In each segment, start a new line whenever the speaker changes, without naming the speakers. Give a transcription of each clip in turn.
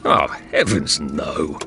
Oh, heavens no.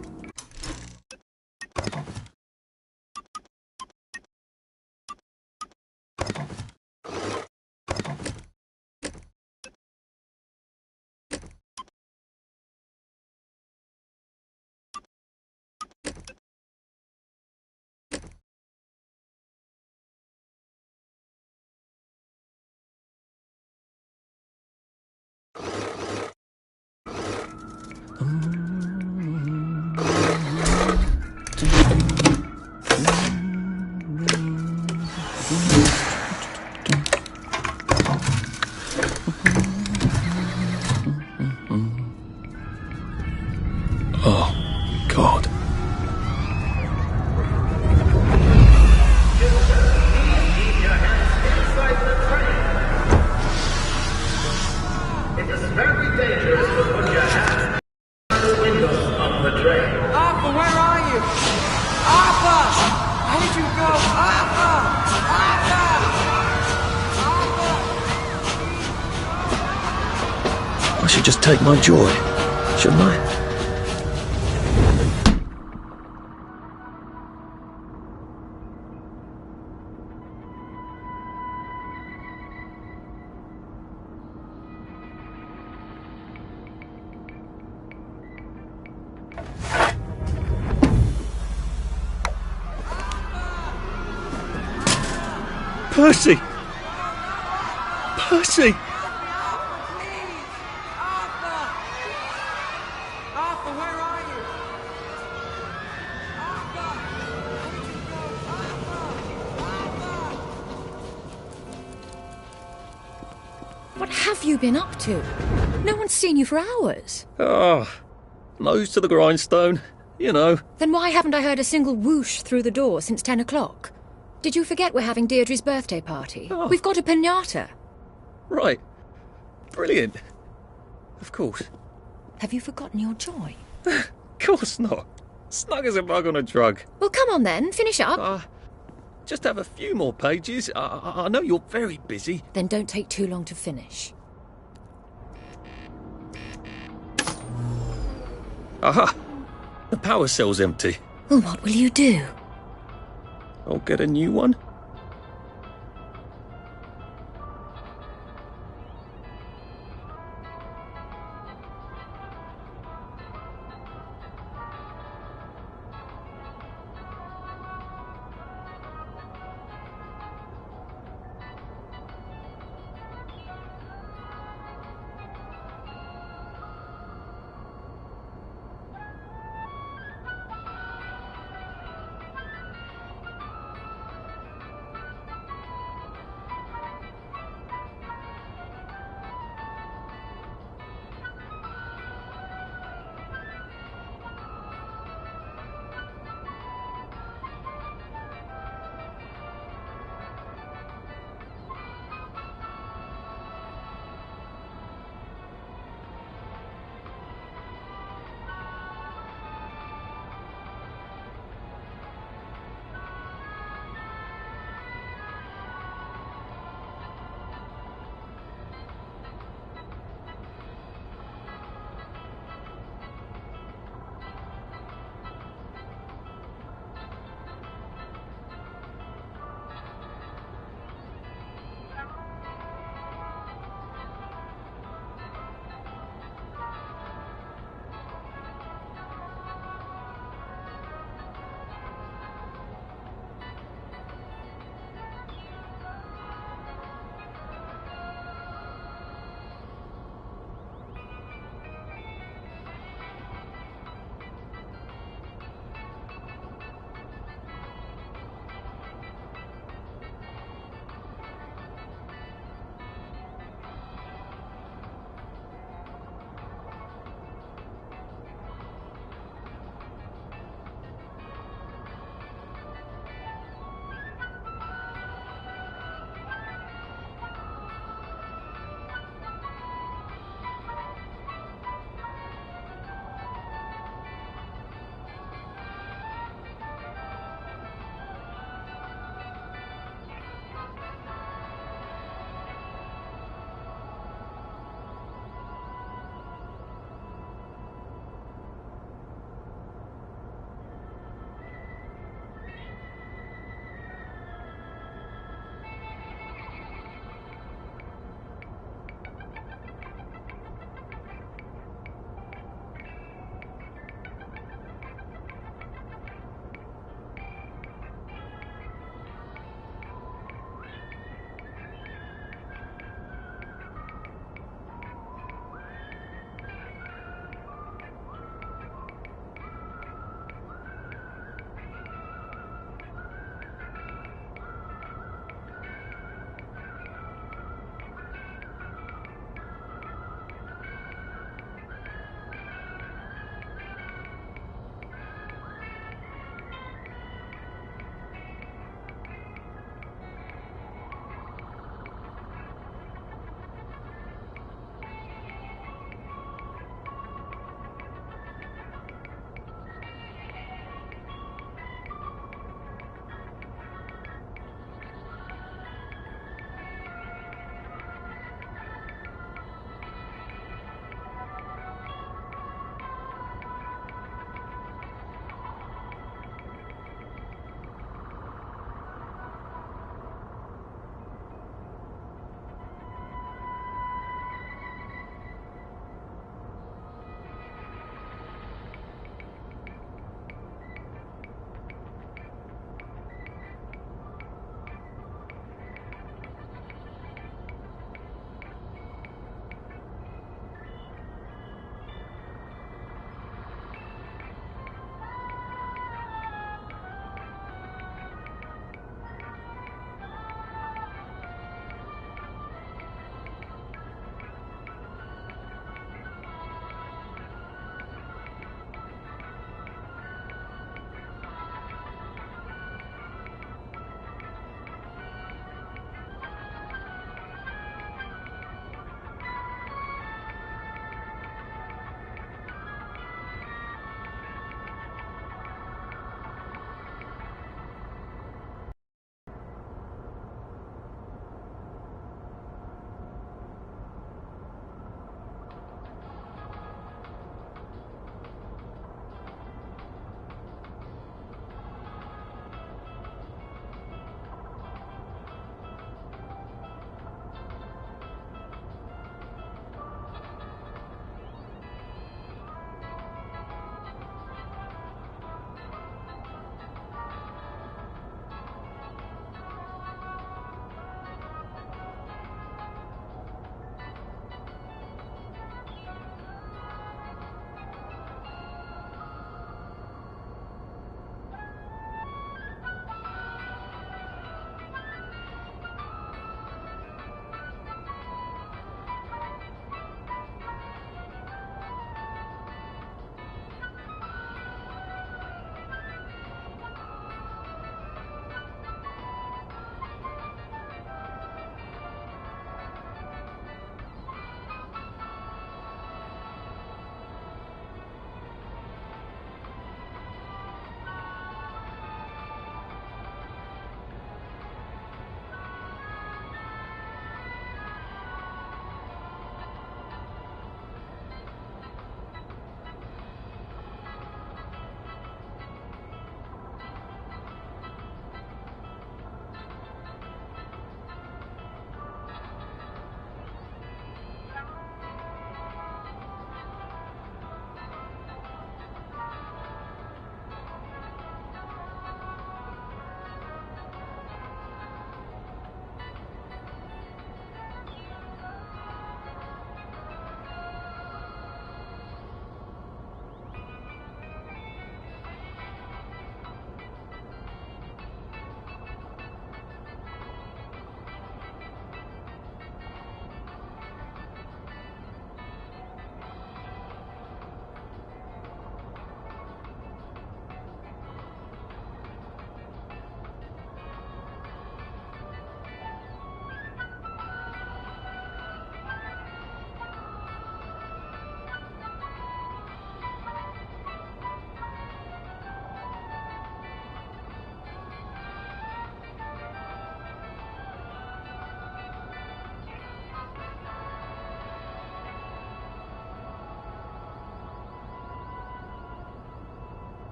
Oh, God.
It is very dangerous to put your hands out the windows of the train.
Arthur, where are you? Arthur! Where did you go? Arthur! Arthur! Arthur!
I should just take my joy, shouldn't I? Percy! Percy!
Arthur! Arthur, where are you? Arthur! Where did you go? Arthur!
What have you been up to? No one's seen you for hours.
Ah, nose to the grindstone, you know.
Then why haven't I heard a single whoosh through the door since 10 o'clock? Did you forget we're having Deirdre's birthday party?
Oh.
We've got a piñata.
Right. Brilliant. Of course.
Have you forgotten your joy?
Of course not. Snug as a bug on a drug.
Well, come on then, finish up.
Just have a few more pages. I know you're very busy.
Then don't take too long to finish.
Aha! The power cell's empty.
Well, what will you do?
I'll get a new one.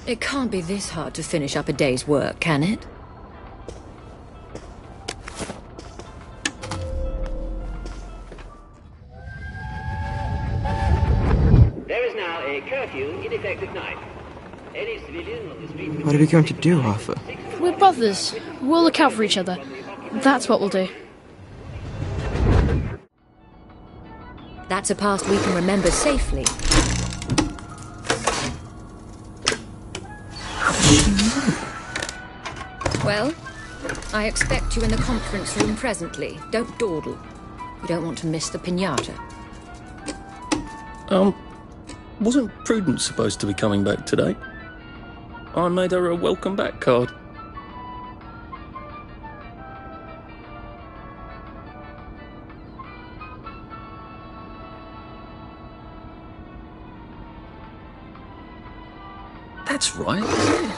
It can't be this hard to finish up a day's work, can it?
There is now a curfew in effect at night. Any civilian on the street...
What are we going to do, Arthur?
We're brothers. We'll look out for each other. That's what we'll do.
That's a past we can remember safely. Well, I expect you in the conference room presently. Don't dawdle. You don't want to miss the piñata.
Wasn't Prudence supposed to be coming back today? I made her a welcome back card. That's right, isn't it?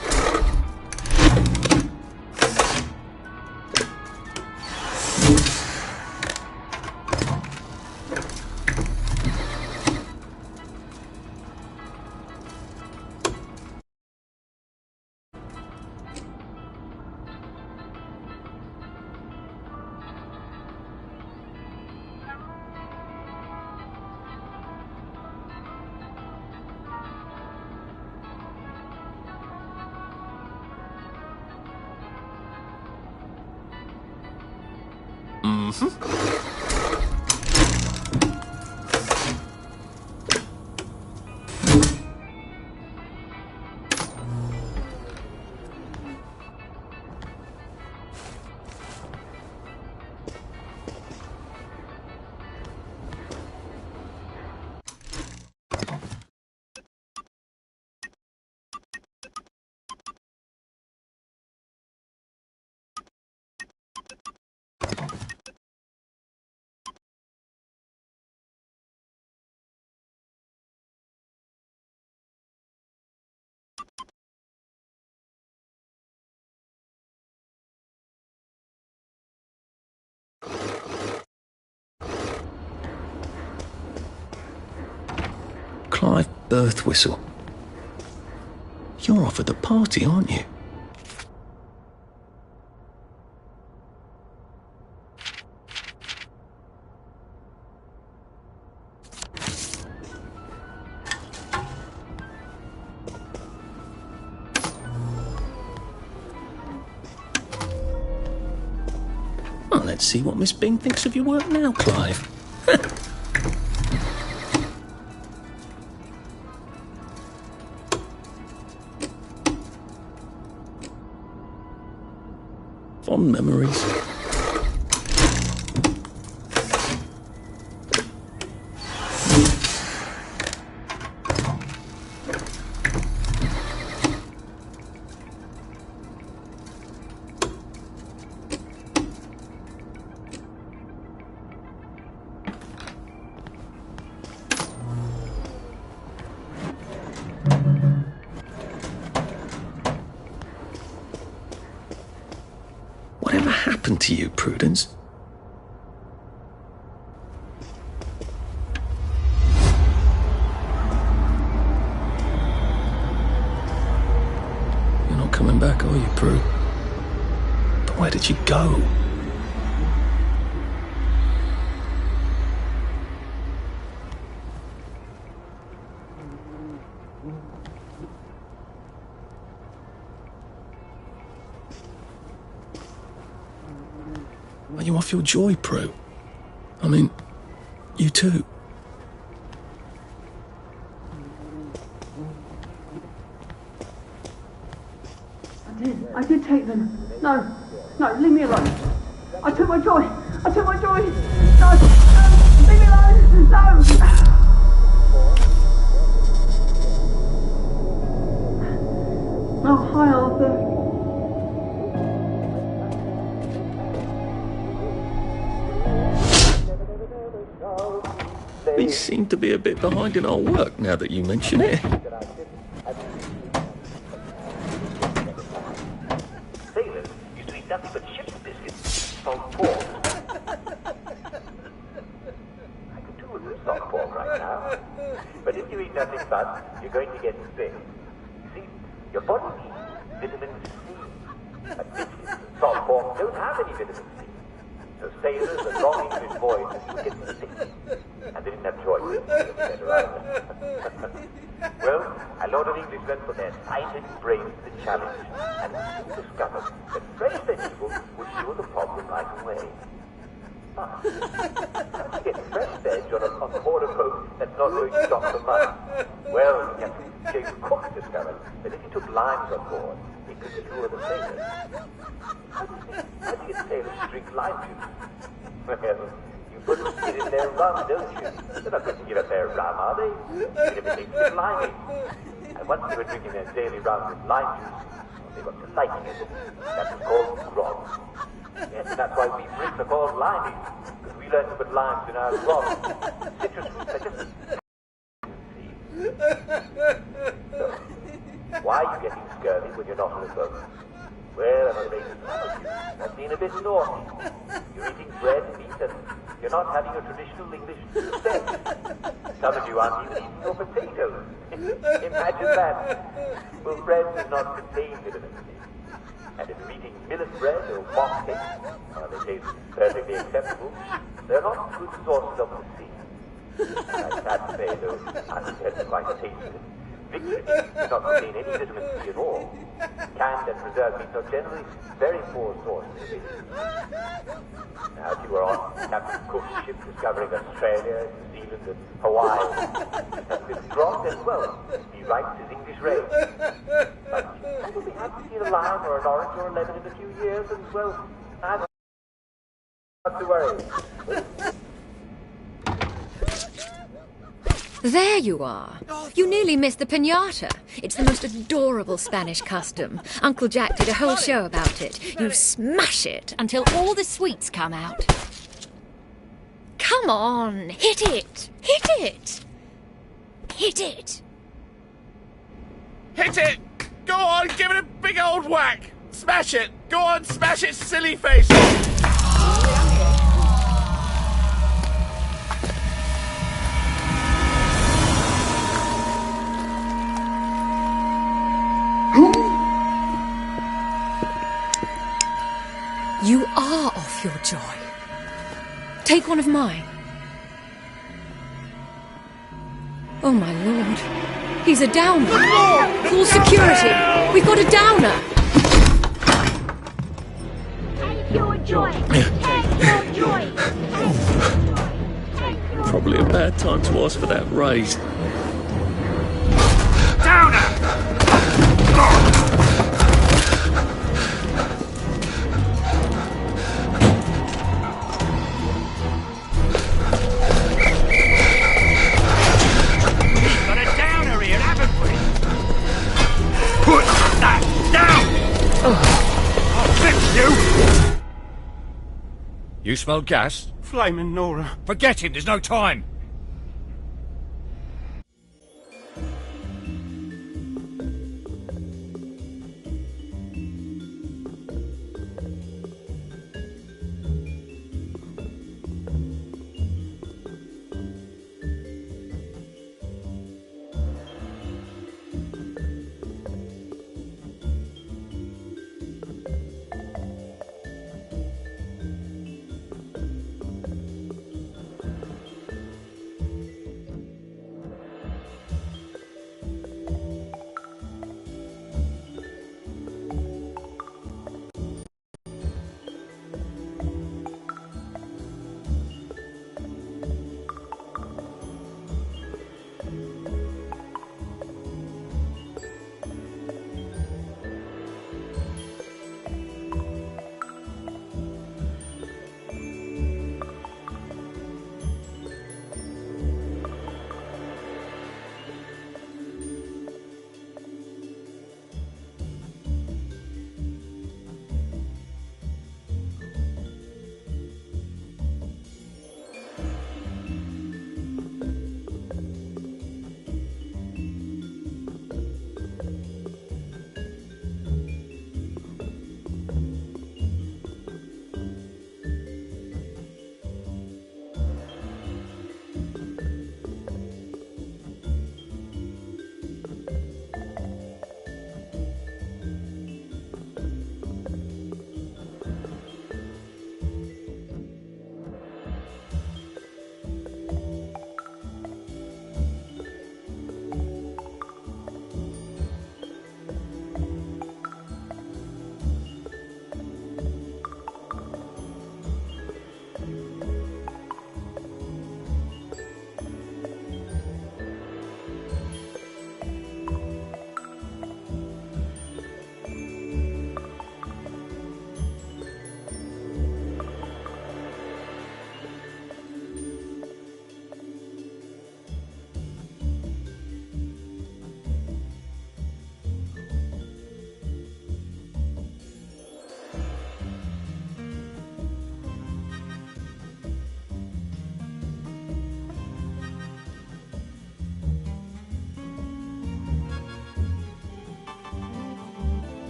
Clive Birthwhistle. You're off at the party, aren't you? Well, let's see what Miss Bing thinks of your work now, Clive. Fond memories. Whatever happened to you, Prudence? You're not coming back, are you, Prue? But where did you go? Are you off your joy, Prue? I mean, you too.
I did take them. No, leave me alone. I took my joy. No, leave me alone. No. Oh, hi, Arthur.
We seem to be a bit behind in our work now that you mention it.
Sailors used to eat nothing but ship's biscuits, salt pork. I could do with some salt pork right now. But if you eat nothing but, you're going to get sick. See,
Your body needs vitamin C. And biscuits and salt forms don't have any vitamin C. So sailors and long English voyages would get sick. And they didn't have choice. Well, a lot of Englishmen put their scientific brains to the challenge and soon discovered that fresh vegetables would cure the problem right away. But how do you get fresh veg on board a boat that's not going to stop the mud? Well, Captain James Cook discovered that if you took limes on board, it could cure the sailors. How do you get sailors to drink lime juice? Well, you put it in their rum, don't you? They're not going to give up their rum, are they? Even if it makes them limey. And once they were drinking their daily rum with lime juice, they got to liking it. That was called grog. Yes, and that's why we Brits are called limeys, because we learned to put limes in our grog. Citrus fruits are just... So, why are you getting scurvy when you're not on a boat? Well, I'm going to make I've been a bit naughty. You're eating bread, meat, and you're not having your traditional English steak. Some of you aren't even eating your potatoes. Imagine that. Well, bread does not contain vitamin C. And if you're eating millet bread or mock cake, they taste perfectly acceptable, they're not good sources of the sea. And I can't say, though, I think that's quite tasted. Victory meat does not contain any vitamin C at all. Canned and preserved meats are generally very poor sources of vitamin C. Now, if you were on Captain Cook's ship discovering Australia, New Zealand, and Hawaii, and withdrawn, then, well, he writes his English race. But you will be happy to see a lime or an orange or a lemon in a few years, and, well, I'm not to worry.
There you are. You nearly missed the piñata. It's the most adorable Spanish custom. Uncle Jack did a whole show about it. You smash it until all the sweets come out. Come on, hit it! Hit it! Hit it!
Hit it! Go on, give it a big old whack! Smash it! Go on, smash it, silly face!
You are off your joy. Take one of mine. Oh, my lord. He's a downer. Full security. We've got a downer.
Take your joy. Take your joy.
Probably a bad time to ask for that raise.
Downer!
You smell gas?
Flaming Nora.
Forget him, there's no time.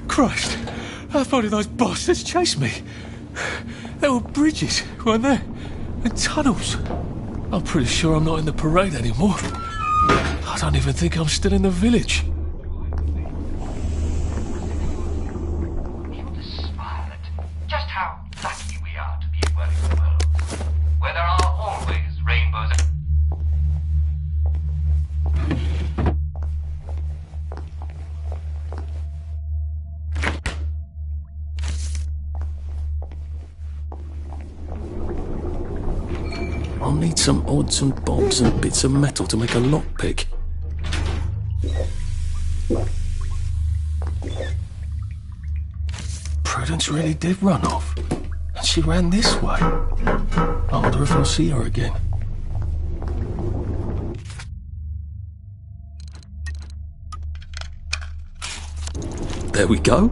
Christ, how far did those bastards chase me? There were bridges, weren't there? And tunnels. I'm pretty sure I'm not in the parade anymore. I don't even think I'm still in the village.
Just how lucky we are to be in Wellington World, where there are always rainbows.
I'll need some odds and bobs and bits of metal to make a lockpick. Prudence really did run off. And she ran this way. I wonder if I'll see her again. There we go.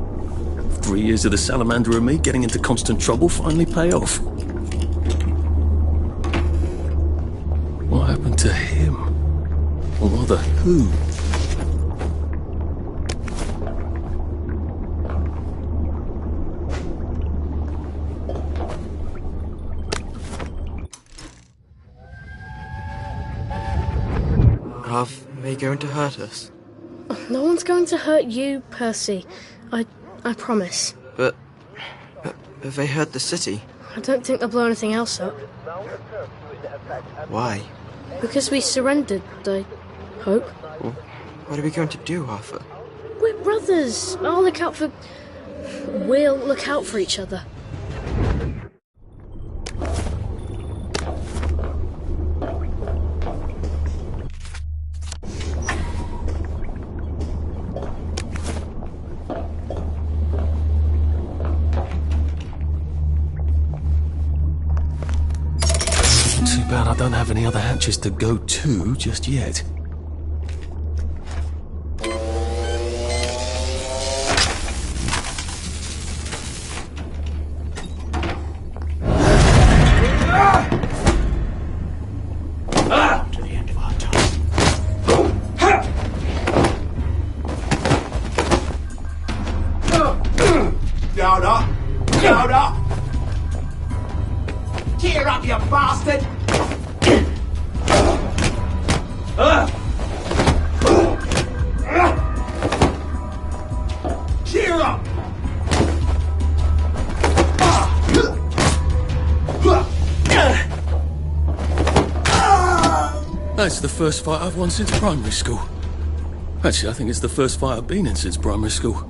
3 years of the salamander and me getting into constant trouble finally pay off. What happened to him? Or rather, who?
Are they going to hurt us?
No one's going to hurt you, Percy. I promise.
But they hurt the city.
I don't think they'll blow anything else up.
Why?
Because we surrendered, I hope.
Well, what are we going to do, Arthur?
We're brothers. We'll look out for each other.
Too bad I don't have any other hatches to go to just yet.
To the end of our time.
Yoda! Yoda! Cheer up, you bastard! Cheer up!
That's the first fight I've won since primary school. Actually, I think it's the first fight I've been in since primary school.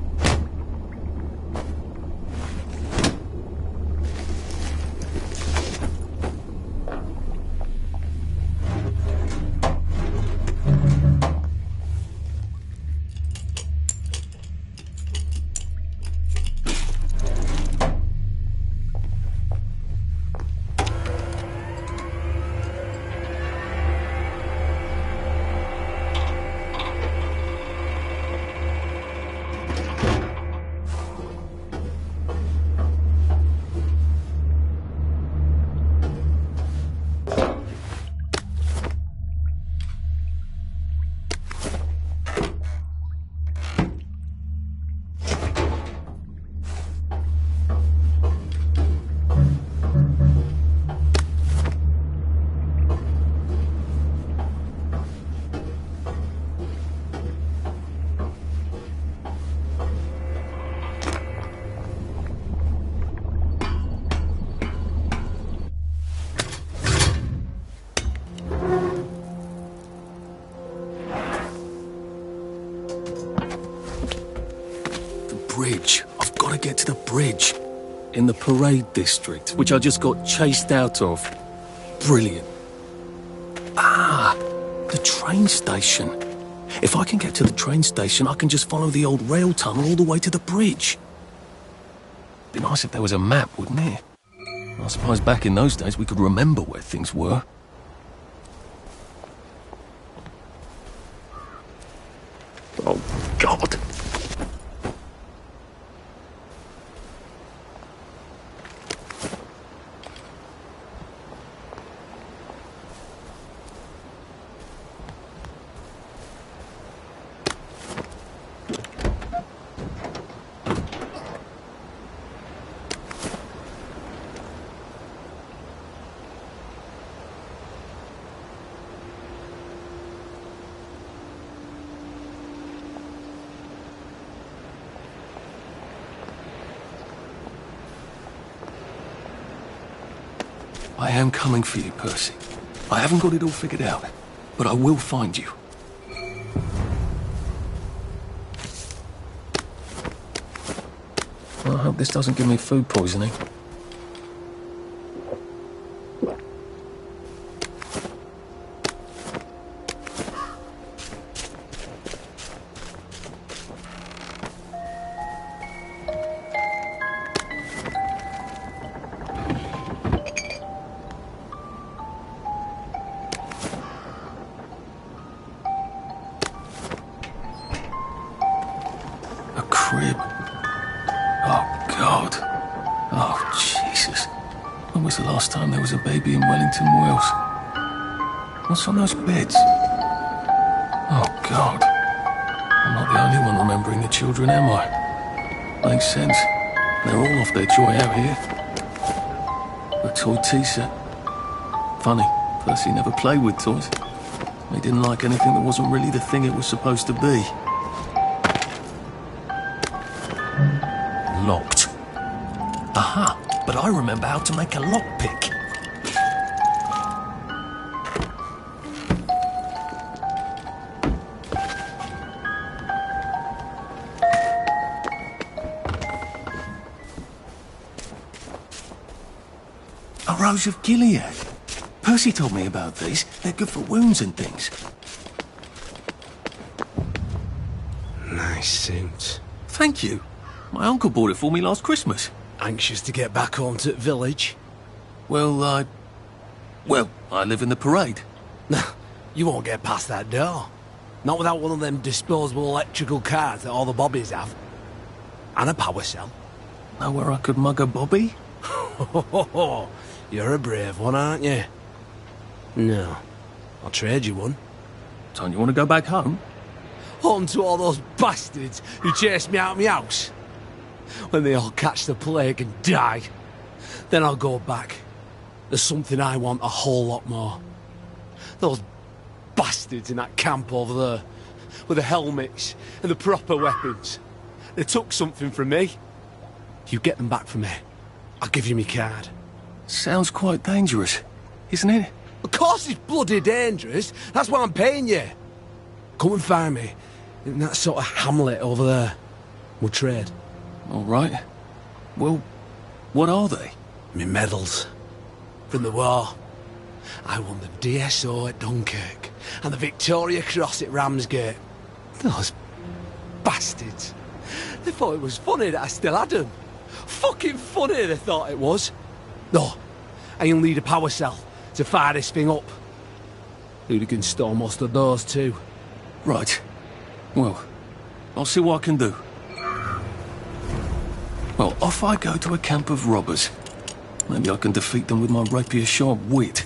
Bridge. I've got to get to the bridge. In the parade district, which I just got chased out of. Brilliant. Ah, the train station. If I can get to the train station, I can just follow the old rail tunnel all the way to the bridge. Be nice if there was a map, wouldn't it? I suppose back in those days we could remember where things were. Oh, God. I am coming for you, Percy. I haven't got it all figured out, but I will find you. I hope this doesn't give me food poisoning. A crib. Oh, God. Oh, Jesus. When was the last time there was a baby in Wellington, Wales? What's on those beds? Oh, God. I'm not the only one remembering the children, am I? Makes sense. They're all off their joy out here. A toy tea set. Funny, Percy never played with toys. He didn't like anything that wasn't really the thing it was supposed to be. Locked. Aha, but I remember how to make a lockpick. A Rose of Gilead. Percy told me about these. They're good for wounds and things.
Nice suit.
Thank you. My uncle bought it for me last Christmas.
Anxious to get back home to the village?
Well, I live in the parade.
You won't get past that door. Not without one of them disposable electrical cars that all the bobbies have. And a power cell.
Know where I could mug a bobby?
You're a brave one, aren't you? No. I'll trade you one.
Don't you want to go back home?
Home to all those bastards who chased me out of my house. When they all catch the plague and die, then I'll go back. There's something I want a whole lot more. Those bastards in that camp over there, with the helmets and the proper weapons. They took something from me. You get them back from me, I'll give you my card.
Sounds quite dangerous, isn't it?
Of course it's bloody dangerous. That's why I'm paying you. Come and find me in that sort of hamlet over there. We'll trade.
All right. Well, what are they?
Me medals. From the war. I won the DSO at Dunkirk and the Victoria Cross at Ramsgate. Those bastards. They thought it was funny that I still had them. Fucking funny they thought it was. No, I'll need a power cell to fire this thing up. Hooligans stole most of those too.
Right. Well, I'll see what I can do. Well, off I go to a camp of robbers. Maybe I can defeat them with my rapier-sharp wit.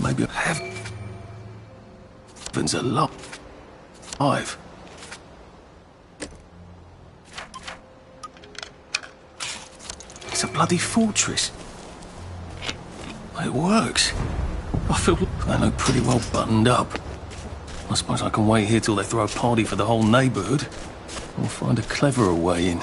Maybe I have... Heavens alive. It's a bloody fortress. It works. I feel they look pretty well buttoned up. I suppose I can wait here till they throw a party for the whole neighbourhood. Or find a cleverer way in.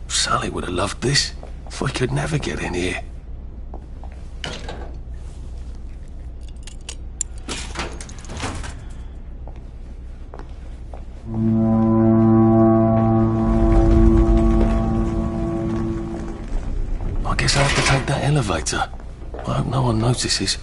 Sally would have loved this, if I could never get in here. I guess I have to take that elevator. I hope no one notices.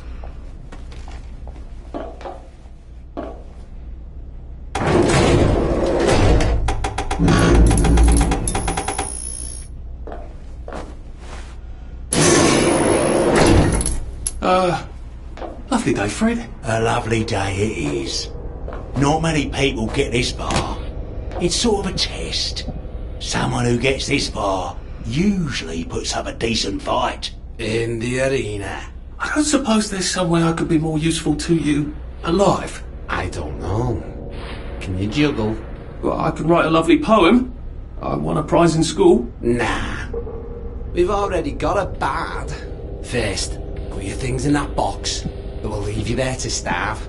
Lovely day, Fred.
A lovely day it is. Not many people get this far. It's sort of a test. Someone who gets this far usually puts up a decent fight. In the arena.
I don't suppose there's some way I could be more useful to you alive.
I don't know. Can you juggle?
Well, I could write a lovely poem. I won a prize in school.
Nah. We've already got a bard. First, put your things in that box. It will leave you there to starve.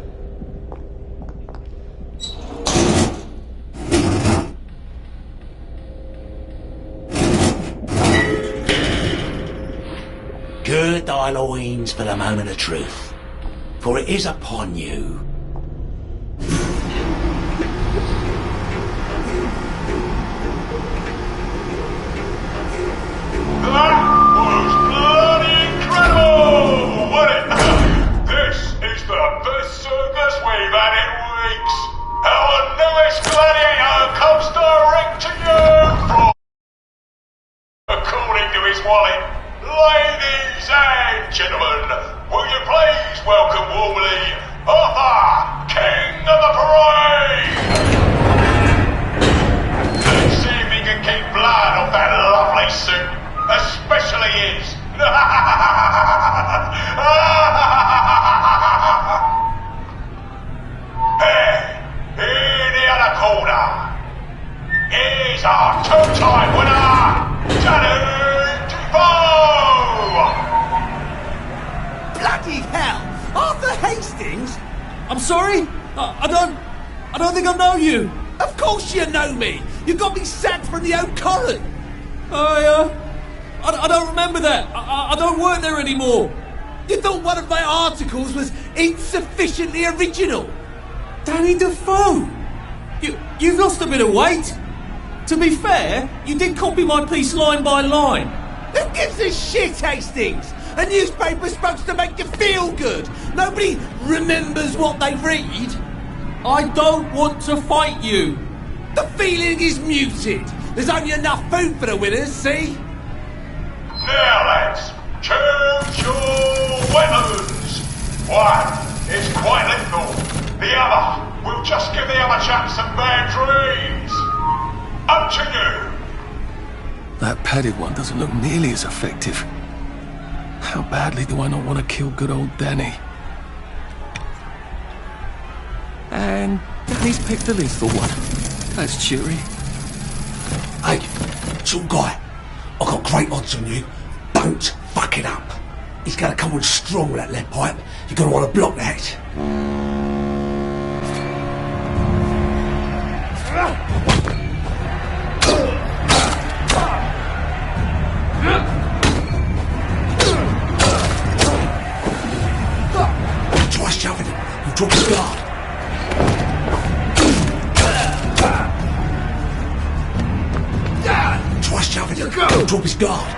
Gird thy loins for the moment of truth, for it is upon you.
That was bloody incredible, wasn't it? This is the best circus we've had in weeks. Our newest gladiator comes direct to you from, according to his wallet. Ladies and gentlemen, will you please welcome warmly Arthur, King of the Parade? Let's see if he can keep blood off that lovely suit, especially his. Hey, in the other corner is our two-time winner, Danny Defoe!
Bloody hell! Arthur Hastings? I'm sorry? I don't think I know you. Of course you know me. You got me sacked from the Old Coron. I don't remember that. I don't work there anymore. You thought one of my articles was insufficiently original? Danny Defoe! You've lost a bit of weight. To be fair, you did copy my piece line by line. Who gives a shit, Hastings? A newspaper's supposed to make you feel good. Nobody remembers what they read. I don't want to fight you. The feeling is muted. There's only enough food for the winners, see?
Now, lads, choose your weapons. One is quite lethal. The other will just give the other chap some bad dreams. Up to you.
That padded one doesn't look nearly as effective. How badly do I not want to kill good old Danny? And Danny's picked the lethal one. That's cheery.
Hey, some guy. I've got great odds on you. Don't fuck it up. He's gonna come on strong with that lead pipe. You're gonna want to block that. Try shoving him. You'll drop his guard. Try shoving him. You'll drop his guard.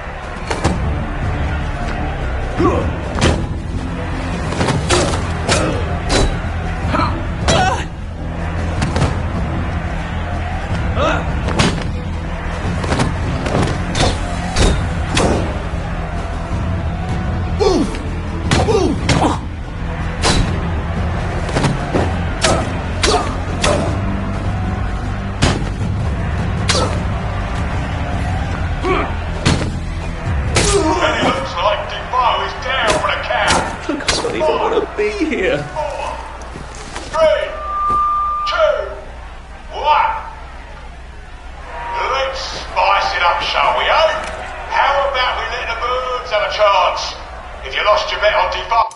If you lost your bet on Defoe...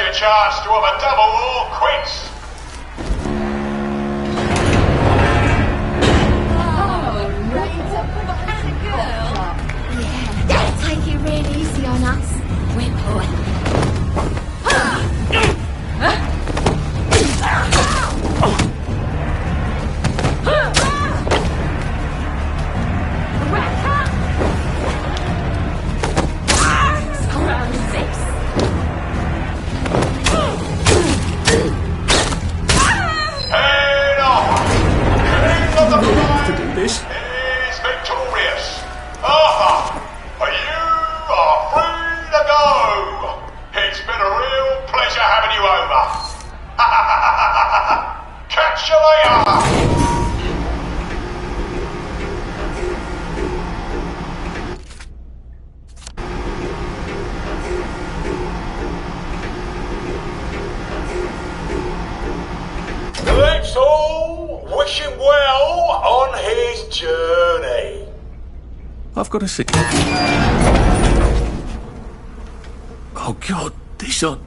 your chance to have a double or quits.
Take it really easy on us. We're poor.
Catch you later! Let's all wish him well on his journey.
I've got a sick. Oh God, these are.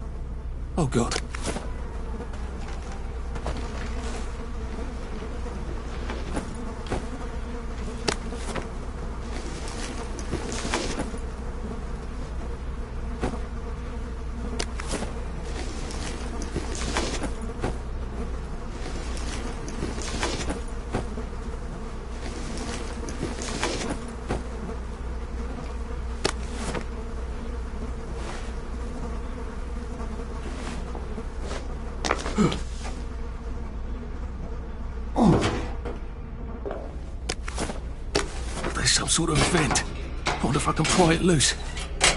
Oh God. There's some sort of vent. I wonder if I can pry it loose.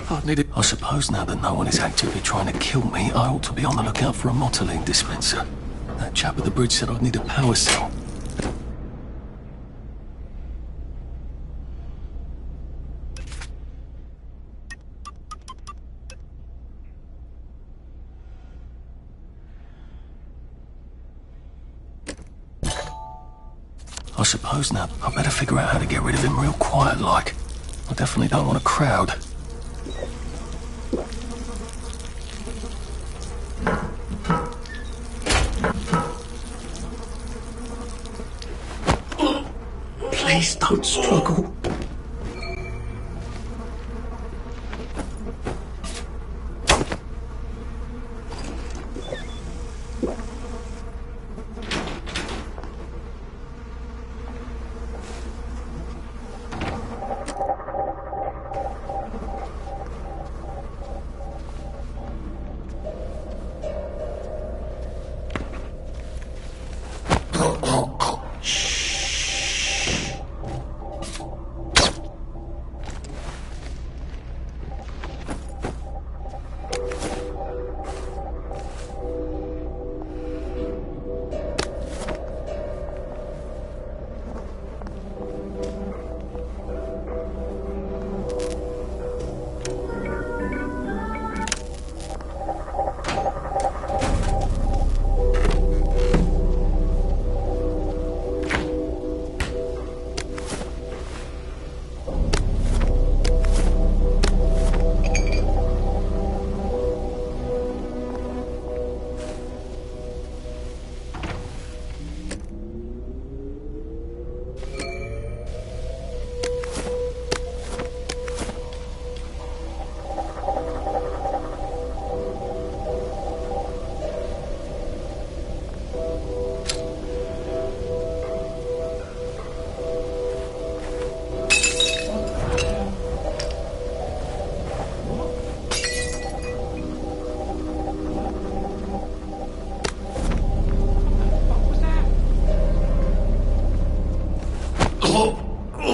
I'd need it. I suppose now that no one is actively trying to kill me, I ought to be on the lookout for a Motoline dispenser. That chap at the bridge said I'd need a power cell. I suppose now I better figure out how to get rid of him real quiet like. I definitely don't want a crowd. Please don't struggle.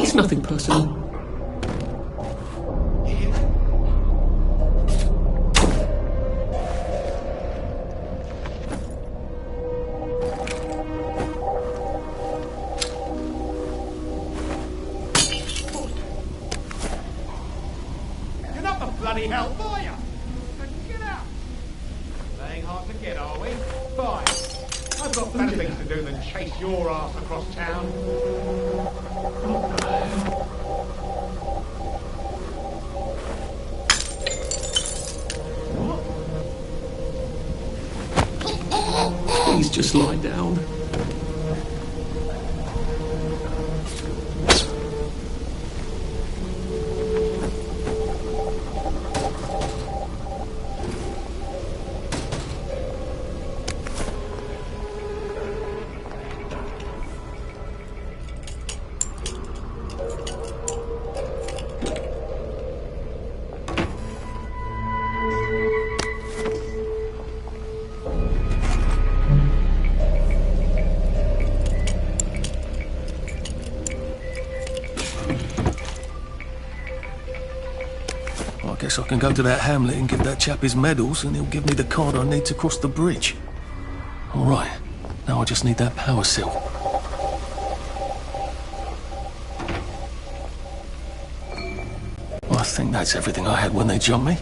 It's nothing personal.
You're not the bloody hell, are you? Get out! They ain't hard to get, are we? Fine. I've got better things to do than chase your ass across town.
Please just lie down. Guess I can go to that hamlet and give that chap his medals, and he'll give me the card I need to cross the bridge. All right, now I just need that power cell. Well, I think that's everything I had when they jumped me.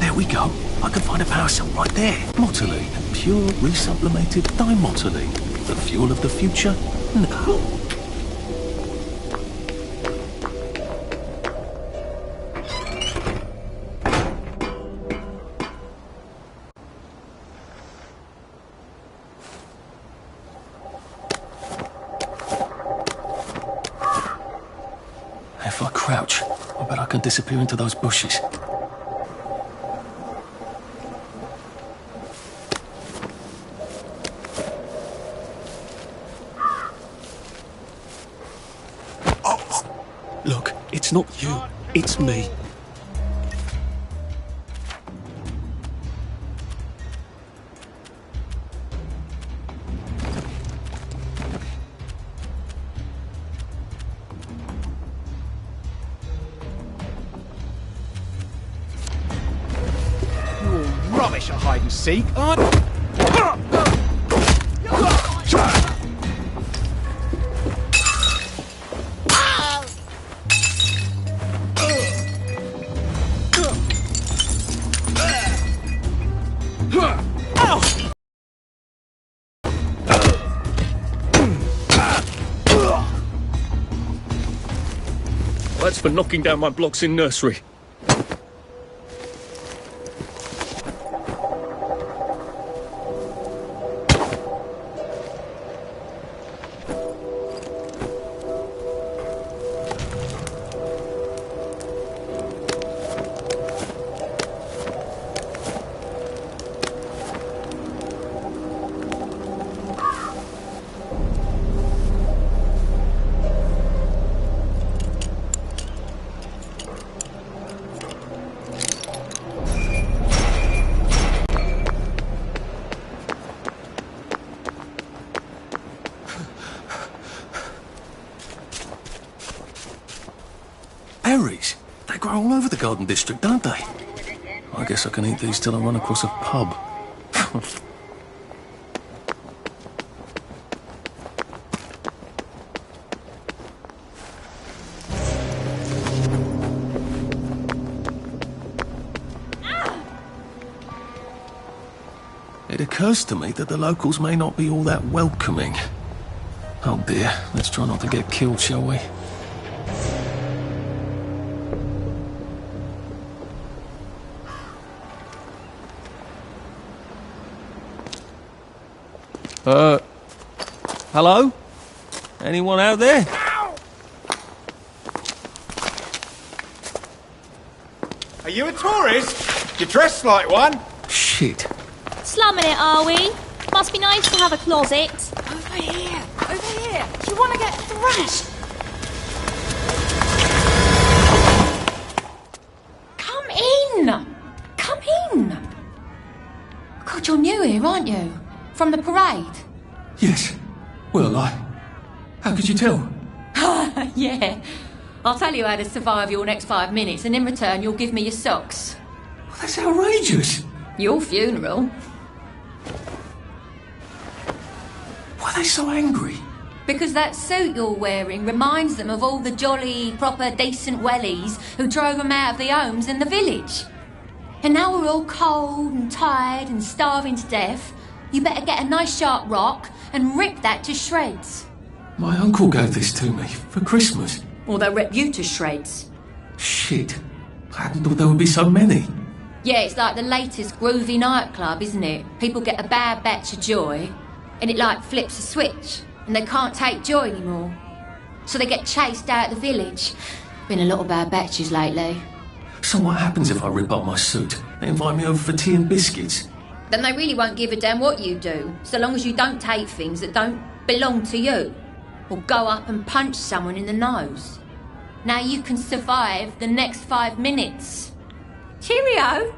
There we go. I can find a power cell right there. Motoline, pure resublimated dimotoline. The fuel of the future? No. If I crouch, I bet I can disappear into those bushes. Oh, look, it's not you, it's me.
Rubbish at hide and seek, aren't
That's for knocking down my blocks in nursery. Berries? They grow all over the Garden District, don't they? I guess I can eat these till I run across a pub. It occurs to me that the locals may not be all that welcoming. Oh dear, let's try not to get killed, shall we? Hello? Anyone out there?
Are you a tourist? You're dressed like one.
Shit.
Slumming it, are we? Must be nice to have a closet.
Over here! Over here! Do you want to get thrashed? Come in! Come in! God, you're new here, aren't you? From the parade?
Yes. Well, how could you tell?
Yeah. I'll tell you how to survive your next 5 minutes, and in return you'll give me your socks.
Well, that's outrageous.
Your funeral.
Why are they so angry?
Because that suit you're wearing reminds them of all the jolly, proper, decent wellies who drove them out of their homes in the village. And now we're all cold and tired and starving to death. You better get a nice sharp rock and rip that to shreds.
My uncle gave this to me for Christmas.
Or they'll rip you to shreds.
Shit. I hadn't thought there would be so many.
Yeah, it's like the latest groovy nightclub, isn't it? People get a bad batch of joy, and it like flips a switch, and they can't take joy anymore. So they get chased out of the village. Been a lot of bad batches lately.
So what happens if I rip up my suit? They invite me over for tea and biscuits.
Then they really won't give a damn what you do, so long as you don't take things that don't belong to you. Or go up and punch someone in the nose. Now you can survive the next 5 minutes. Cheerio!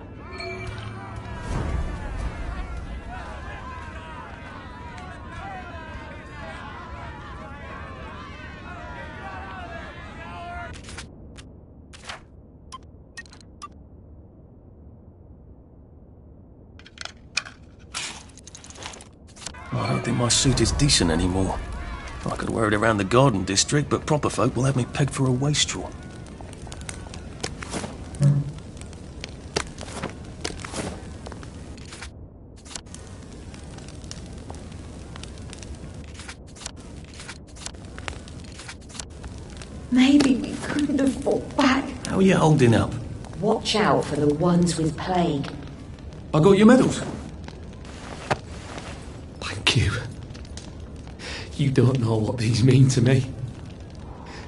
I don't think my suit is decent anymore. I could wear it around the garden district, but proper folk will have me pegged for a wastrel.
Maybe we couldn't have fought back.
How are you holding up?
Watch out for the ones with plague.
I got your medals.
Thank you. You don't know what these mean to me.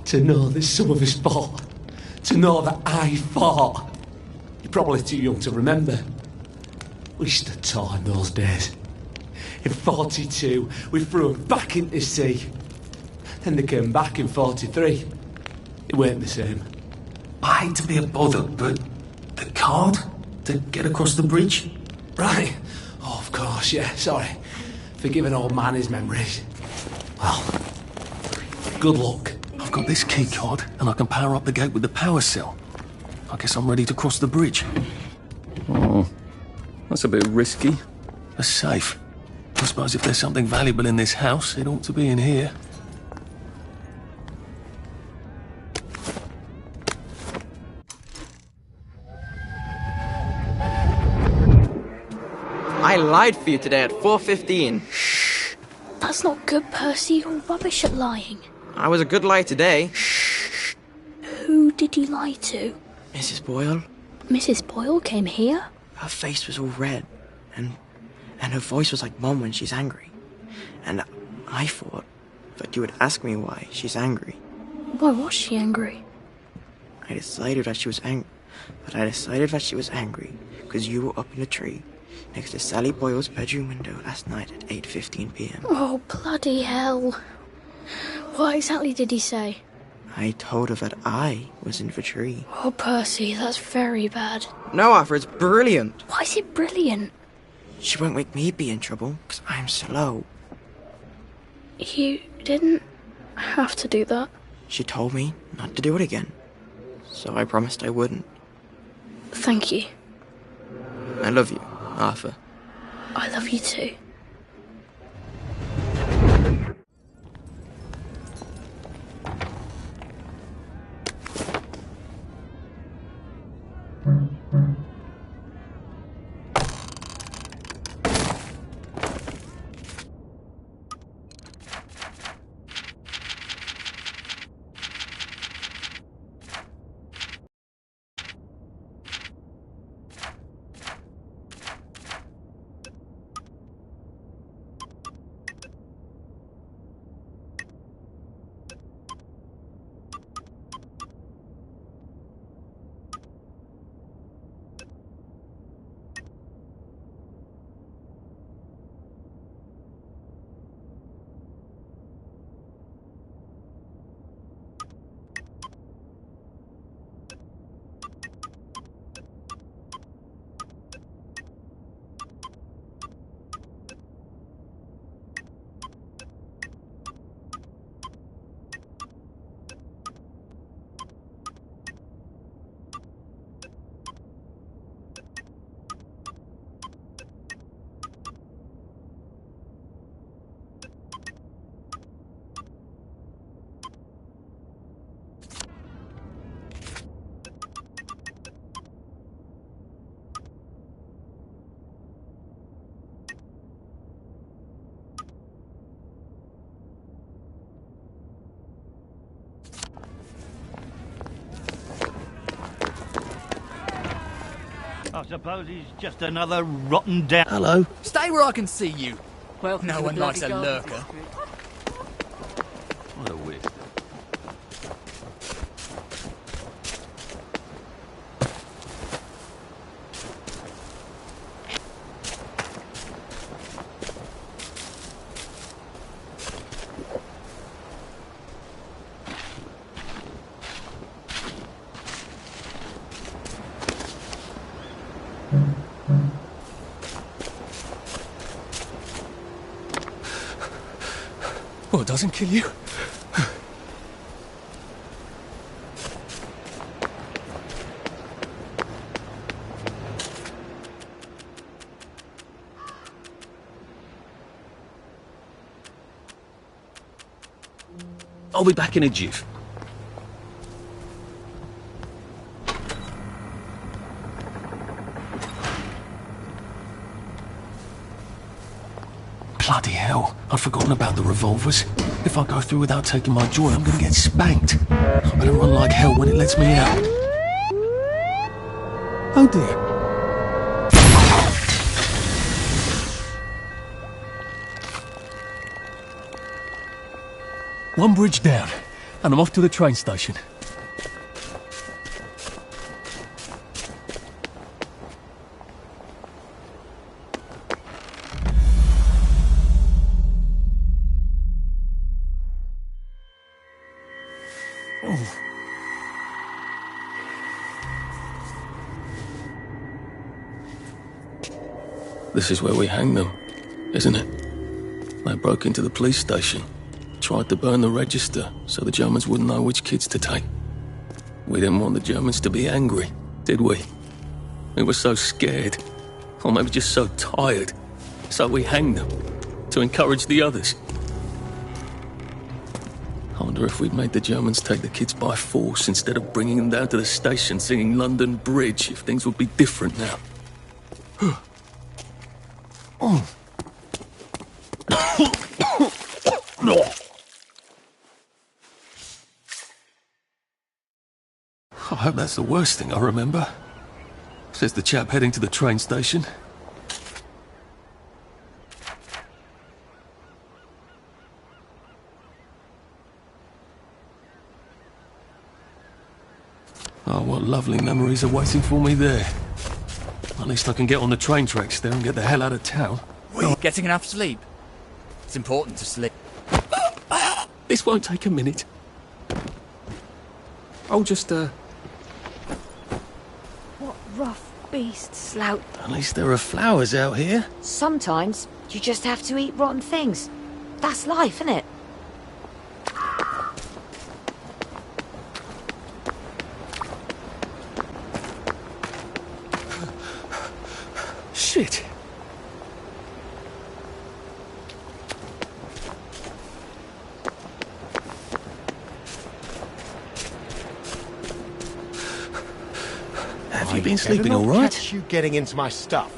To know that some of us fought. To know that I fought. You're probably too young to remember. We stood tall in those days. In 42, we threw them back into the sea. Then they came back in 43. It weren't the same.
I hate to be a bother, but the card to get across the bridge?
Right. Oh, of course, yeah, sorry. Forgive an old man his memories. Well, good luck.
I've got this key card, and I can power up the gate with the power cell. I guess I'm ready to cross the bridge. Oh, that's a bit risky. A safe. I suppose if there's something valuable in this house, it ought to be in here.
I lied for you today at 4:15.
That's not good, Percy. You're rubbish at lying.
I was a good lie today.
Who did you lie to?
Mrs. Boyle.
Mrs. Boyle came here?
Her face was all red, and her voice was like Mom when she's angry. And I thought that you would ask me why she's angry.
Why was she angry?
I decided that she was angry because you were up in a tree next to Sally Boyle's bedroom window last night at 8:15 p.m.
Oh, bloody hell. What exactly did he say?
I told her that I was in the tree.
Oh, Percy, that's very bad.
No, Arthur, it's brilliant.
Why is it brilliant?
She won't make me be in trouble, because I'm slow.
You didn't have to do that.
She told me not to do it again, so I promised I wouldn't.
Thank you.
I love you, Arthur.
I love you too.
I suppose he's just another rotten down.
Hello.
Stay where I can see you.
Welcome
No
to the
one likes a
bloody
lurker.
What a wit.
Well, it doesn't kill you.
I'll be back in a jiff. Bloody hell, I'd forgotten about the revolvers. If I go through without taking my joy, I'm gonna get spanked. I better run like hell when it lets me out. Oh dear. One bridge down, and I'm off to the train station. This is where we hang them, isn't it? They broke into the police station, tried to burn the register so the Germans wouldn't know which kids to take. We didn't want the Germans to be angry, did we? We were so scared, or maybe just so tired, so we hanged them to encourage the others. I wonder if we'd made the Germans take the kids by force instead of bringing them down to the station singing London Bridge, if things would be different now. I hope that's the worst thing I remember, says the chap heading to the train station. Oh, what lovely memories are waiting for me there. At least I can get on the train tracks there and get the hell out of town.
Getting enough sleep. It's important to sleep.
This won't take a minute. I'll just,
What rough beast, Slout.
At least there are flowers out here.
Sometimes you just have to eat rotten things. That's life, isn't it?
Shit. Have you been sleeping all right?
Catch you getting into my stuff.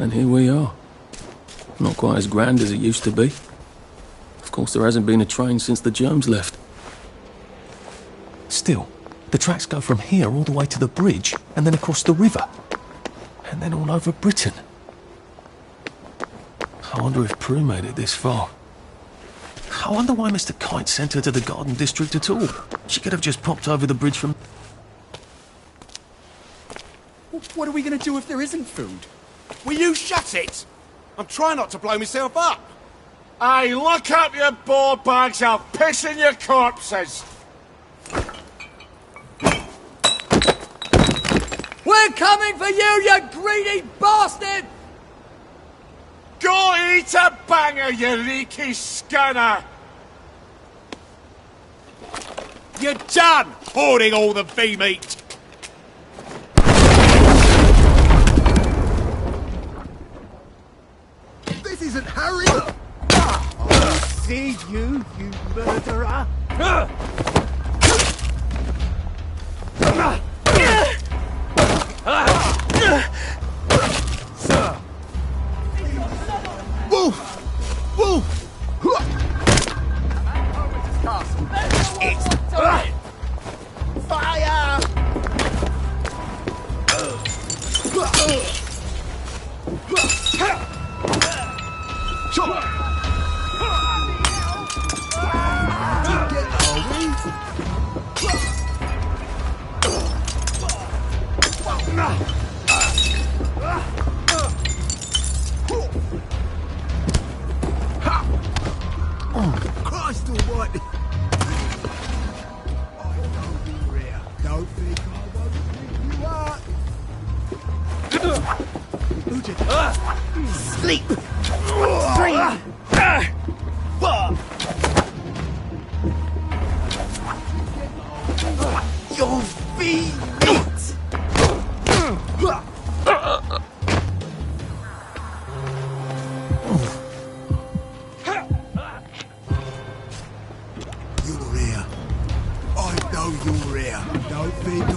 And here we are. Not quite as grand as it used to be. Of course, there hasn't been a train since the Germs left. Still, the tracks go from here all the way to the bridge, and then across the river. And then all over Britain. I wonder if Prue made it this far. I wonder why Mr. Kite sent her to the Garden District at all. She could have just popped over the bridge from...
What are we going to do if there isn't food? Will you shut it? I'm trying not to blow myself up.
Aye, look up your board bags, I'll piss in your corpses!
We're coming for you, you greedy bastard!
Go eat a banger, you leaky scunner! You're done hoarding all the V-meat!
This isn't Harry! I see you, you murderer! Wolf! Wolf! It's fire! Christ almighty! I know you're here. Don't think I won't pick you up. Who did that? Sleep! Dream! Your V-meat! You're here. I know you're here. Don't think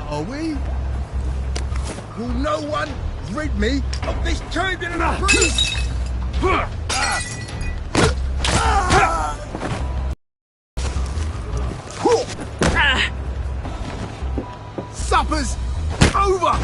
Are we? Will no one rid me of this turbulent priest? Supper's over!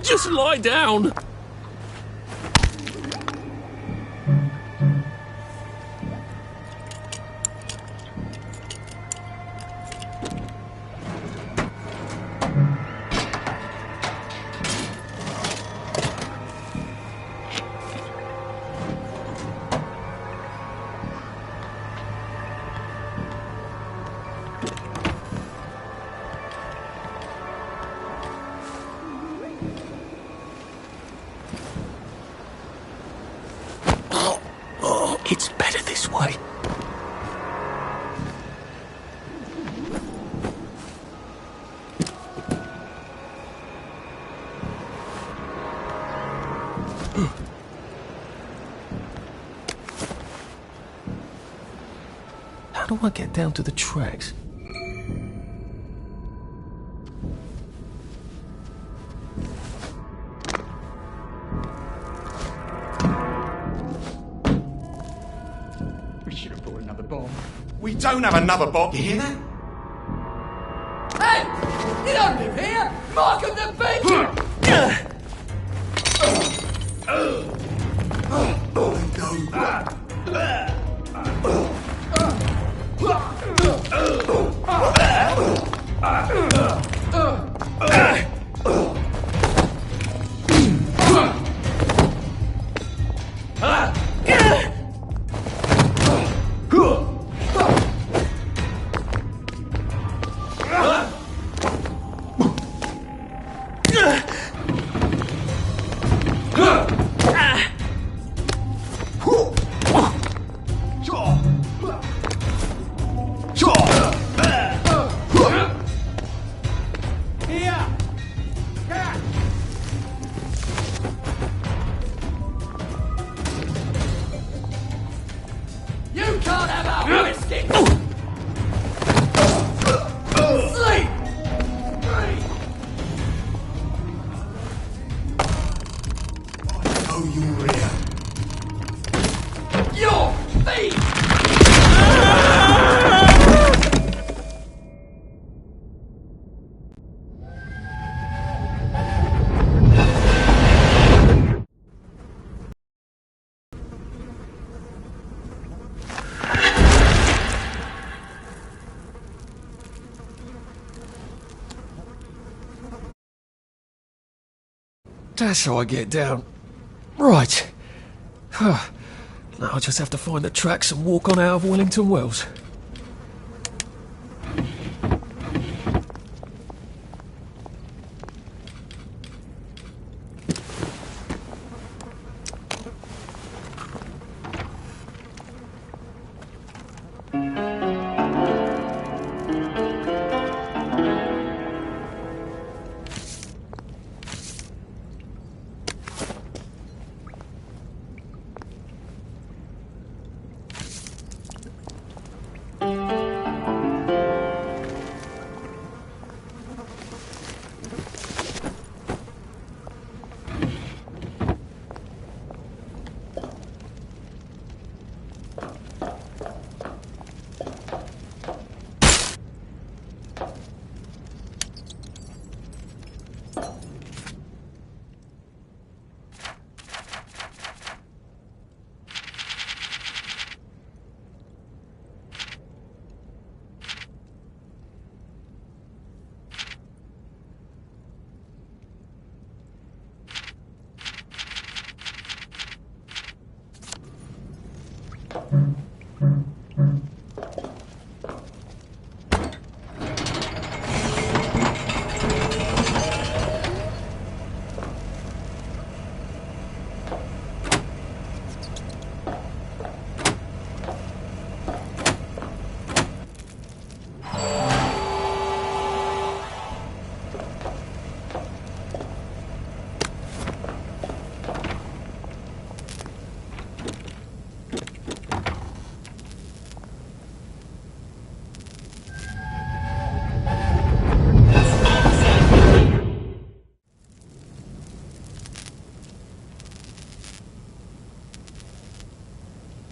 Just lie down. It's better this way. How do I get down to the tracks?
We don't have another bomb. You hear that?
Hey! You don't live here! Mark of the beast!
it! Sleep!
Oh, you're here.
Your feet!
That's how I get down. Right. Now I just have to find the tracks and walk on out of Wellington Wells.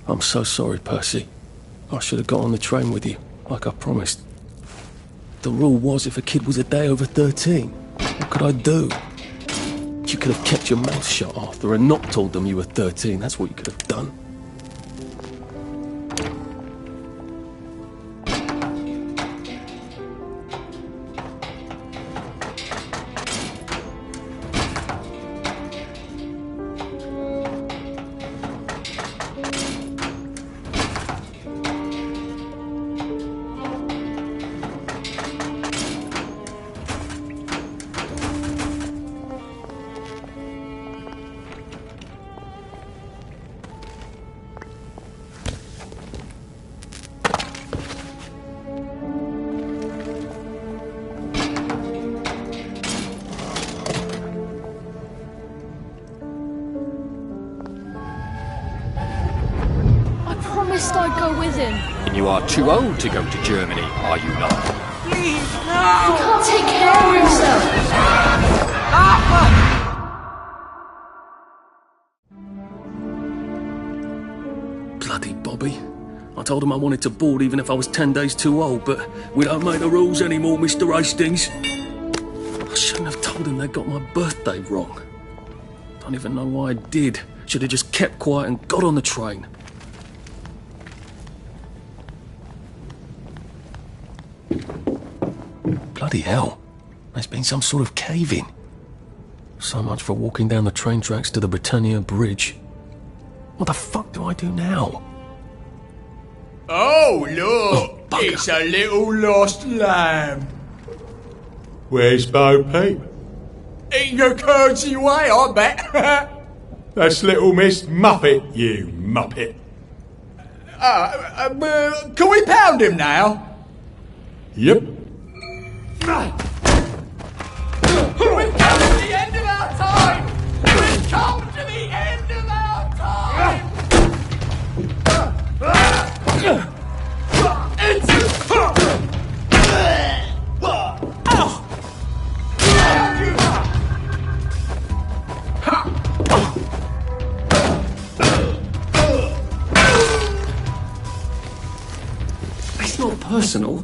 I'm so sorry, Percy. I should have got on the train with you, like I promised. The rule was if a kid was a day over 13, what could I do? You could have kept your mouth shut, Arthur, and not told them you were 13. That's what you could have done.
I'd go with him.
And you are too old to go to Germany, are you not?
Please,
He
no!
can't take care of himself.
Bloody Bobby. I told him I wanted to board even if I was 10 days too old, but we don't make the rules anymore, Mr. Hastings. I shouldn't have told him they got my birthday wrong. Don't even know why I did. Should have just kept quiet and got on the train. Bloody hell. There's been some sort of cave-in. So much for walking down the train tracks to the Britannia Bridge. What the fuck do I do now?
Oh, look! It's a little lost lamb. Where's Bo Peep? Eating her curdsy way, I bet. That's little Miss Muppet, you muppet. Can we pound him now? Yep. We've come to the end of our time! We've come to the end of our time!
personal.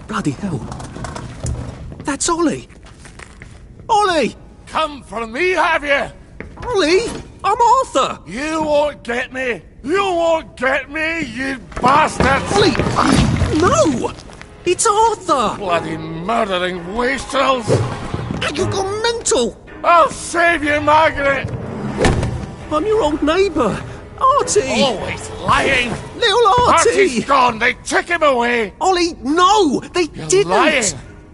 Bloody hell. That's Ollie! Ollie!
Come for me, have you?
Ollie! I'm Arthur!
You won't get me! You won't get me, you bastards!
Ollie! No! It's Arthur!
Bloody murdering wastrels!
You've gone mental!
I'll save you, Margaret!
I'm your old neighbour, Artie!
Always lying!
Little Artie!
Artie's gone, they took him away!
Ollie, no! They
You're
didn't!
lying!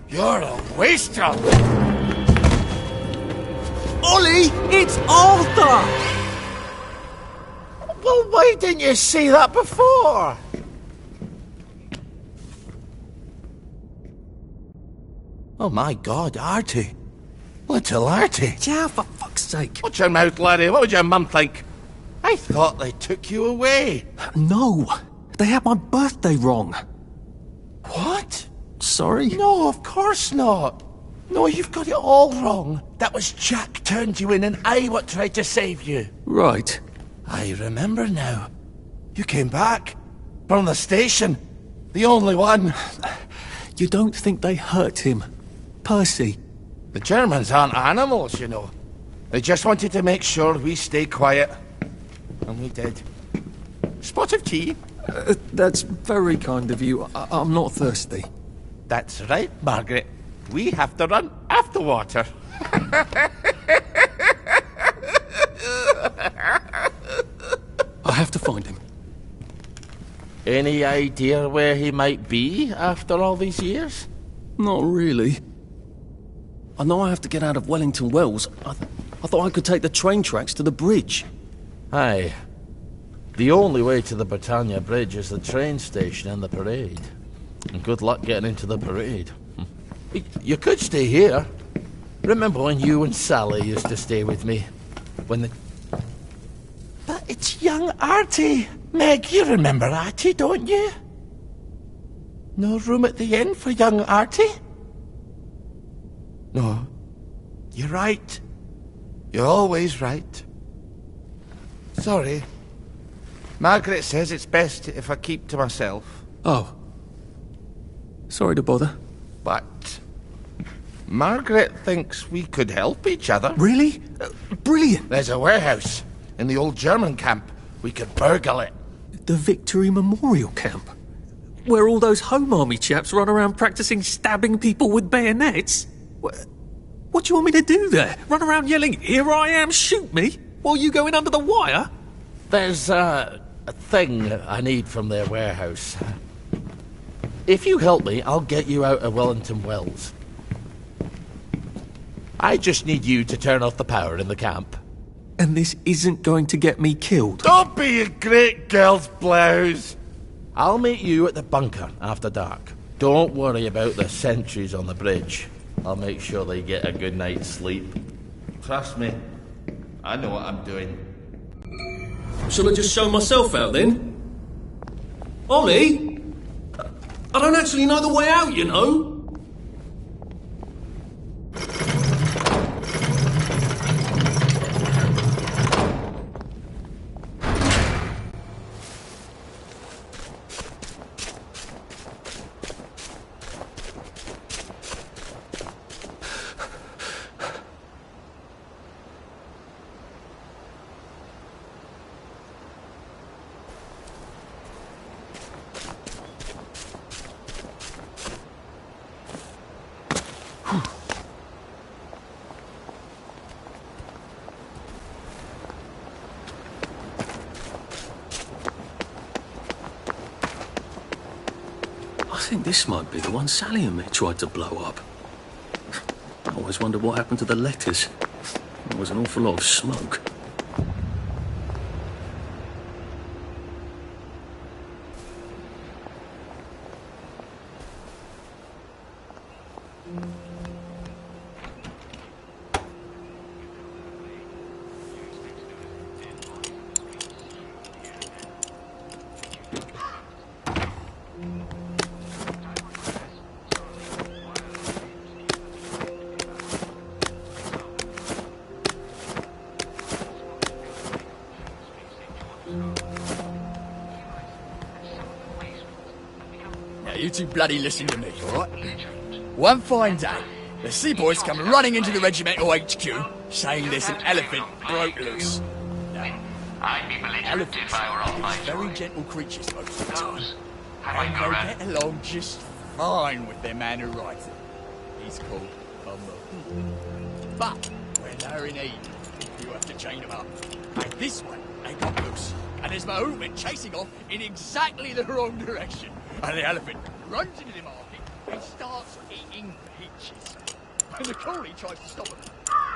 You're a wastrel!
Ollie, it's Arthur!
Well, why didn't you say that before? Oh my God, Artie. Little Artie.
Yeah, for fuck's sake.
Watch your mouth, laddie. What would your mum think? I thought they took you away.
No, they had my birthday wrong.
What?
Sorry?
No, of course not. No, you've got it all wrong. That was Jack turned you in and I what tried to save you.
Right.
I remember now. You came back. From the station. The only one.
You don't think they hurt him? Percy?
The Germans aren't animals, you know. They just wanted to make sure we stay quiet. And we did. Spot of tea?
That's very kind of you. I'm not thirsty.
That's right, Margaret. We have to run after water.
I have to find him.
Any idea where he might be after all these years?
Not really. I know I have to get out of Wellington Wells. I thought I could take the train tracks to the bridge.
Aye. The only way to the Britannia Bridge is the train station and the parade. And good luck getting into the parade. You could stay here. Remember when you and Sally used to stay with me? When the... But it's young Artie. Meg, you remember Artie, don't you? No room at the inn for young Artie? No. You're right. You're always right. Sorry. Margaret says it's best if I keep to myself.
Oh. Sorry to bother.
But Margaret thinks we could help each other.
Really? Brilliant.
There's a warehouse in the old German camp. We could burgle it.
The Victory Memorial Camp? Where all those Home Army chaps run around practicing stabbing people with bayonets? What do you want me to do there? Run around yelling, "Here I am, shoot me," while you go in under the wire?
There's a thing I need from their warehouse. If you help me, I'll get you out of Wellington Wells. I just need you to turn off the power in the camp.
And this isn't going to get me killed?
Don't be a great girl's blouse! I'll meet you at the bunker after dark. Don't worry about the sentries on the bridge. I'll make sure they get a good night's sleep. Trust me.
I know what I'm doing.
Shall I just show myself out then? Ollie? I don't actually know the way out, you know. I think this might be the one Sally and me tried to blow up. I always wondered what happened to the letters. There was an awful lot of smoke.
Now, you two bloody listen to me, alright? One fine day, the Seaboys come running into the regimental HQ, saying there's an elephant broke loose. Now, elephants are very gentle creatures most of the time, and they get along just fine with their man who rides it. He's called Bumble. But when they're in heat, you have to chain them up. And this one, they got loose, and there's my movement chasing off in exactly the wrong direction. And the elephant runs into the market and starts eating peaches. And the coolie tries to stop him.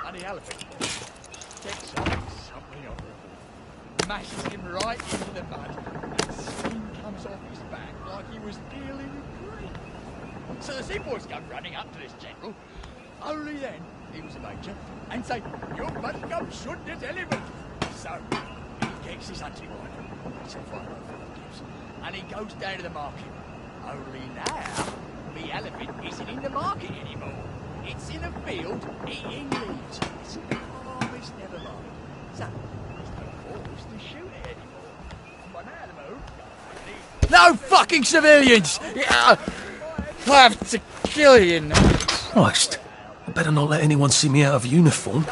And the elephant takes up something horrible, mashes him right into the mud, and skin comes off his back like he was dealing with cream. So the Seaboys come running up to this general. Only then he was a major, and say, "You must go shoot this elephant." So he gets his hunting rifle, it's a fire and he goes down to the market. Only now, the elephant isn't in the market anymore. It's in a field eating leaves. It's harvest never mind. So, there's no cause to shoot it anymore. By now the move, no fucking civilians! Yeah, I have to kill you now.
Christ, I better not let anyone see me out of uniform.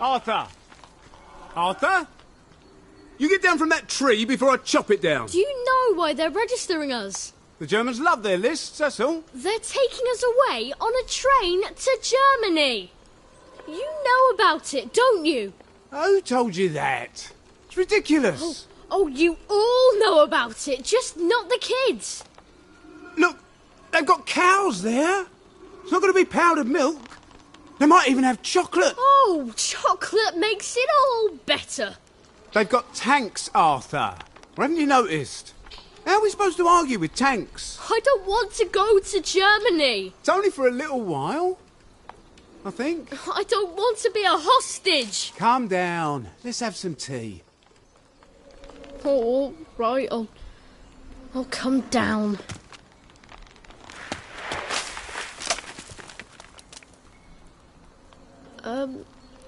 Arthur! Arthur? You get down from that tree before I chop it down.
Do you know why they're registering us?
The Germans love their lists, that's all.
They're taking us away on a train to Germany. You know about it, don't you?
Who told you that? It's ridiculous.
Oh, you all know about it, just not the kids.
Look, they've got cows there. It's not going to be powdered milk. They might even have chocolate.
Oh, chocolate makes it all better.
They've got tanks, Arthur. Or haven't you noticed? How are we supposed to argue with tanks?
I don't want to go to Germany.
It's only for a little while, I think.
I don't want to be a hostage.
Calm down. Let's have some tea.
Oh, all right. I'll come down.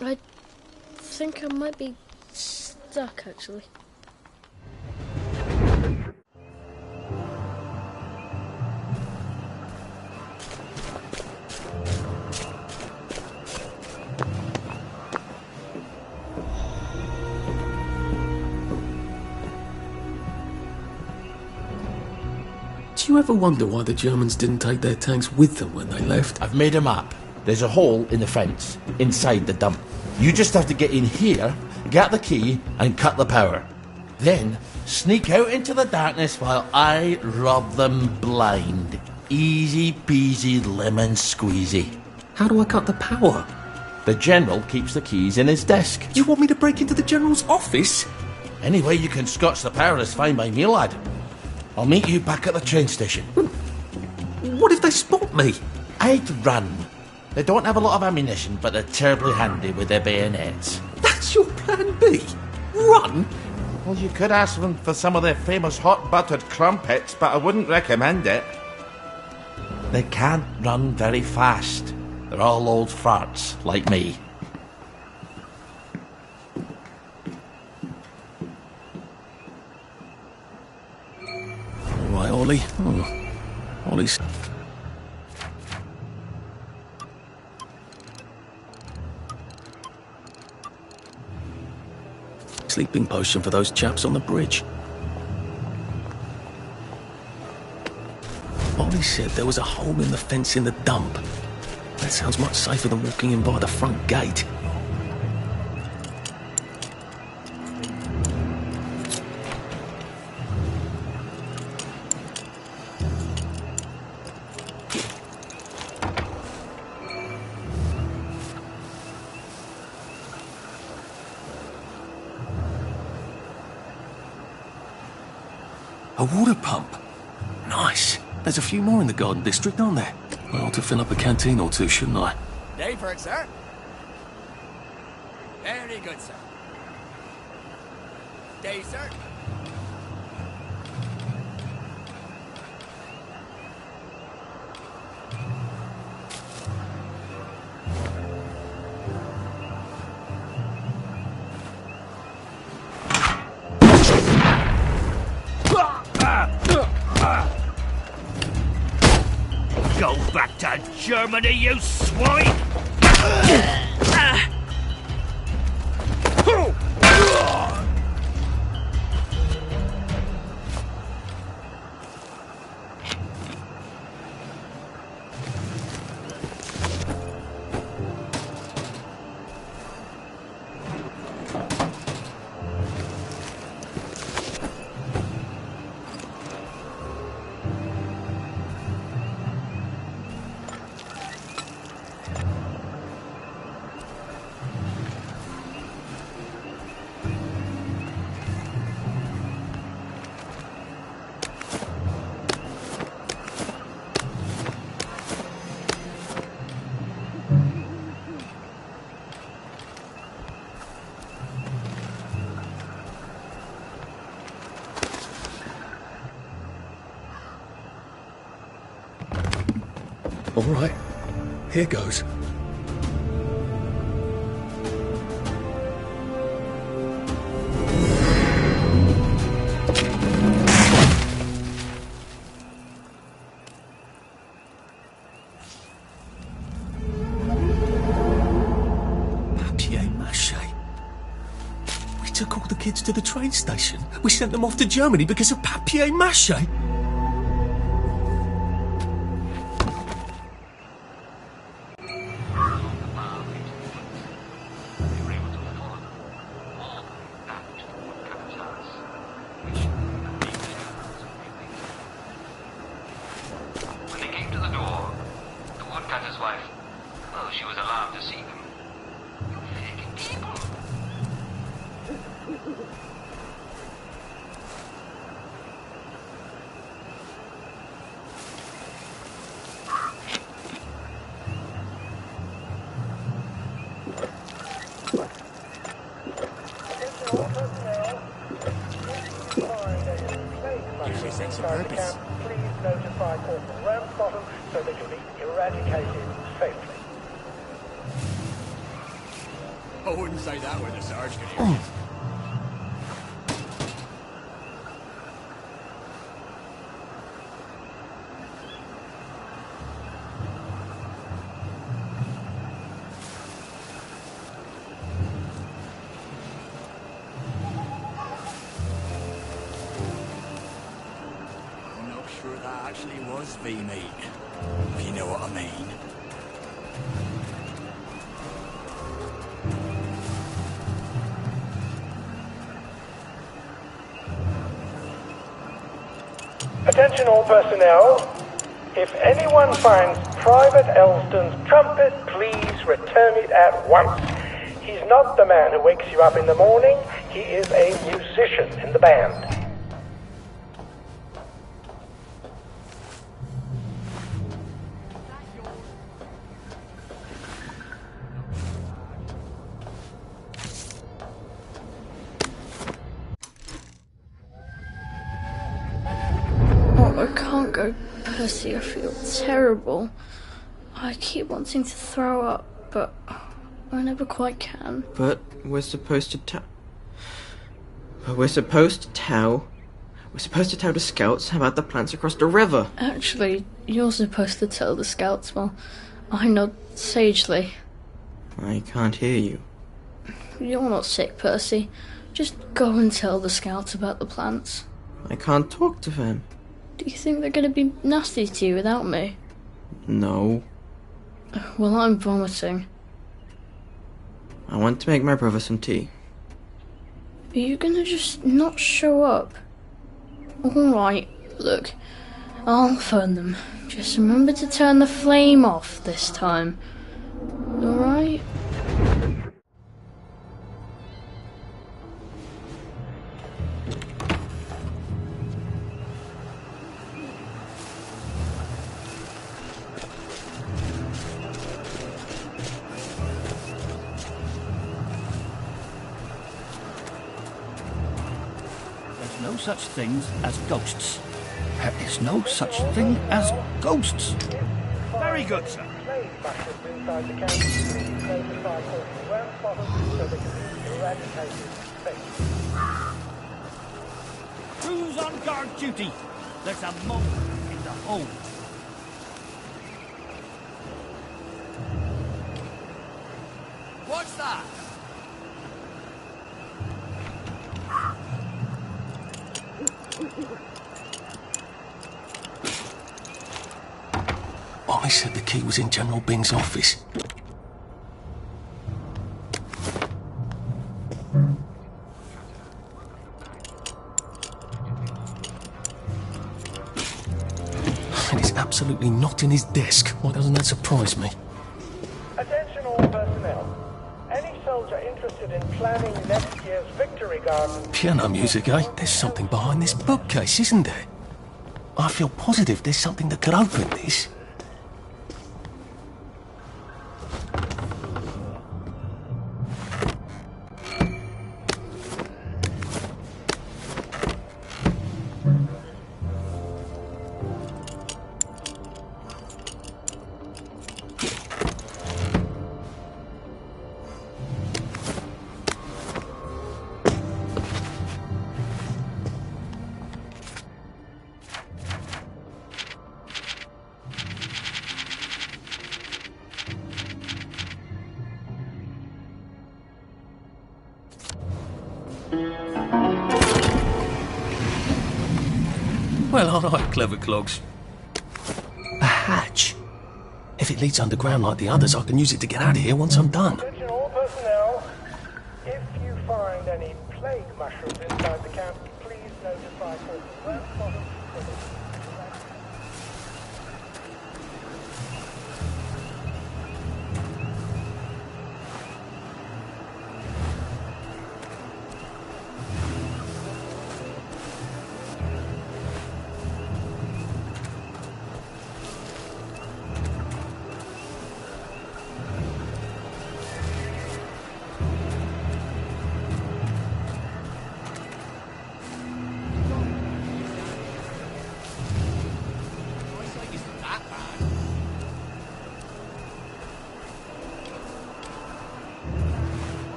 I think I might be stuck, actually.
you ever wonder why the Germans didn't take their tanks with them when they left?
I've made a map. There's a hole in the fence, inside the dump. You just have to get in here, get the key, and cut the power. Then, sneak out into the darkness while I rob them blind. Easy peasy lemon squeezy.
How do I cut the power?
The General keeps the keys in his desk.
You want me to break into the General's office?
Any way you can scotch the power is fine by me, lad. I'll meet you back at the train station.
What if they spot me?
I'd run. They don't have a lot of ammunition, but they're terribly handy with their bayonets.
That's your plan B? Run?
Well, you could ask them for some of their famous hot buttered crumpets, but I wouldn't recommend it. They can't run very fast. They're all old farts, like me.
All right, Ollie. Oh. Ollie's... sleeping potion for those chaps on the bridge. Ollie said there was a hole in the fence in the dump. That sounds much safer than walking in by the front gate. A water pump. Nice. There's a few more in the Garden District, aren't there? I ought to fill up a canteen or two, shouldn't I?
Day for it, sir. Very good, sir. Day, sir.
Go back to Germany, you swine!
All right, here goes. Papier-mâché. We took all the kids to the train station. We sent them off to Germany because of papier-mâché.
Please notify Corporal Ramsbottom so they can be eradicated safely.
I wouldn't say that when the Sarge could hear you. I'm not sure that actually was V-meat, if you know what I mean.
Attention all personnel. If anyone finds Private Elston's trumpet, please return it at once. He's not the man who wakes you up in the morning. He is a musician in the band.
I can't go, Percy. I feel terrible. I keep wanting to throw up, but I never quite can.
But we're supposed to tell the scouts about the plants across the river.
Actually, you're supposed to tell the scouts while I nod sagely.
I can't hear you.
You're not sick, Percy. Just go and tell the scouts about the plants.
I can't talk to them.
Do you think they're going to be nasty to you without me?
No.
Well, I'm vomiting.
I want to make my brother some tea.
Are you going to just not show up? Alright, look. I'll phone them. Just remember to turn the flame off this time. Alright?
No such things as ghosts. There is no such thing as ghosts. Very good, sir. Who's on guard duty? There's a mole in the hole.
What's that?
I said the key was in General Bing's office. And it's absolutely not in his desk. Why doesn't that surprise me?
Attention all personnel. Any soldier interested in planning next year's Victory Garden...
Piano music, eh? There's something behind this bookcase, isn't there? I feel positive there's something that could open this. Well, all right, clever clogs. A hatch. If it leads underground like the others, I can use it to get out of here once I'm done.
Attention all personnel. If you find any plague mushrooms inside the camp, please notify Corporal.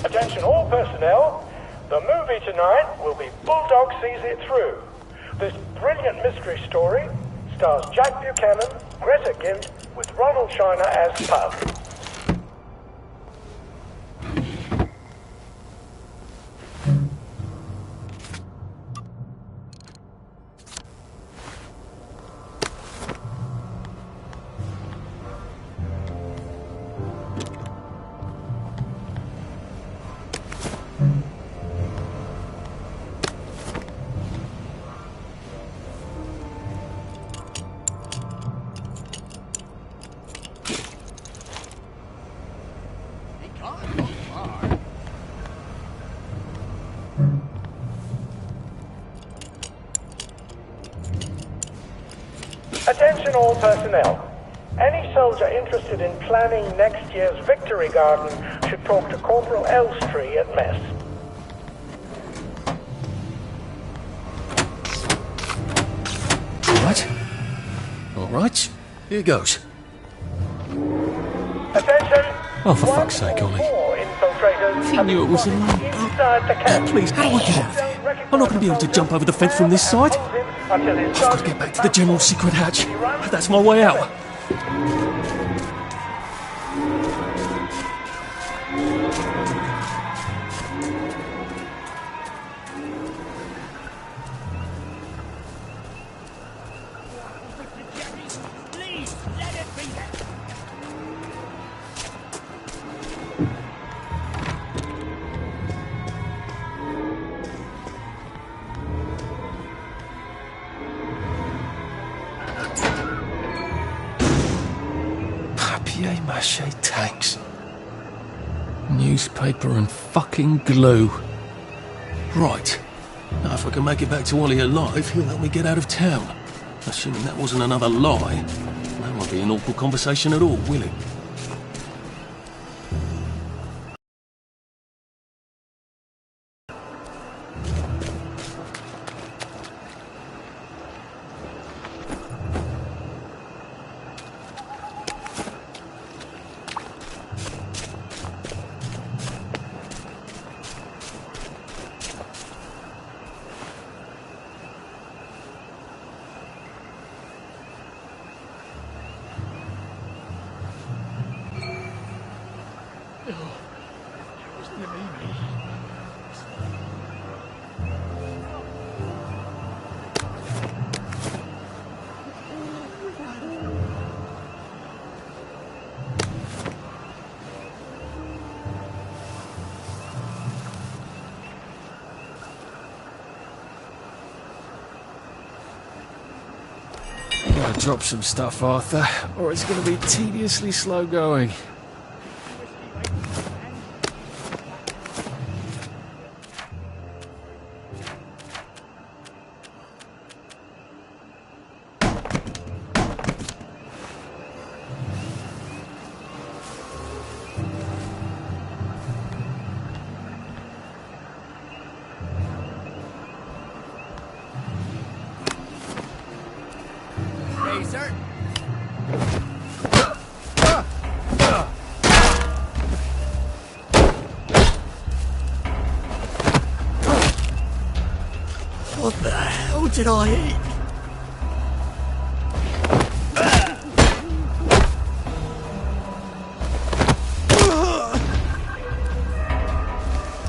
Attention all personnel, the movie tonight will be Bulldog Sees It Through. This brilliant mystery story stars Jack Buchanan, Greta Gint, with Ronald Shiner as Pug. Attention all personnel. Any soldier interested in planning next year's Victory Garden should talk to Corporal Elstree at mess.
Alright, here goes.
Attention!
Oh, for fuck's sake, Ollie.
Infiltrators
If you knew it was in
inside the camp.
Please, how do I get out of here? I'm not going to be able to jump over the fence from this side. I've got to get back to the general secret hatch. That's my way out. Papier-mâché tanks. Newspaper and fucking glue. Right. Now if I can make it back to Ollie alive, he'll help me get out of town. Assuming that wasn't another lie. That won't be an awkward conversation at all, will it? Gotta drop some stuff, Arthur, or it's gonna be tediously slow going.
Sir.
What the hell did I eat?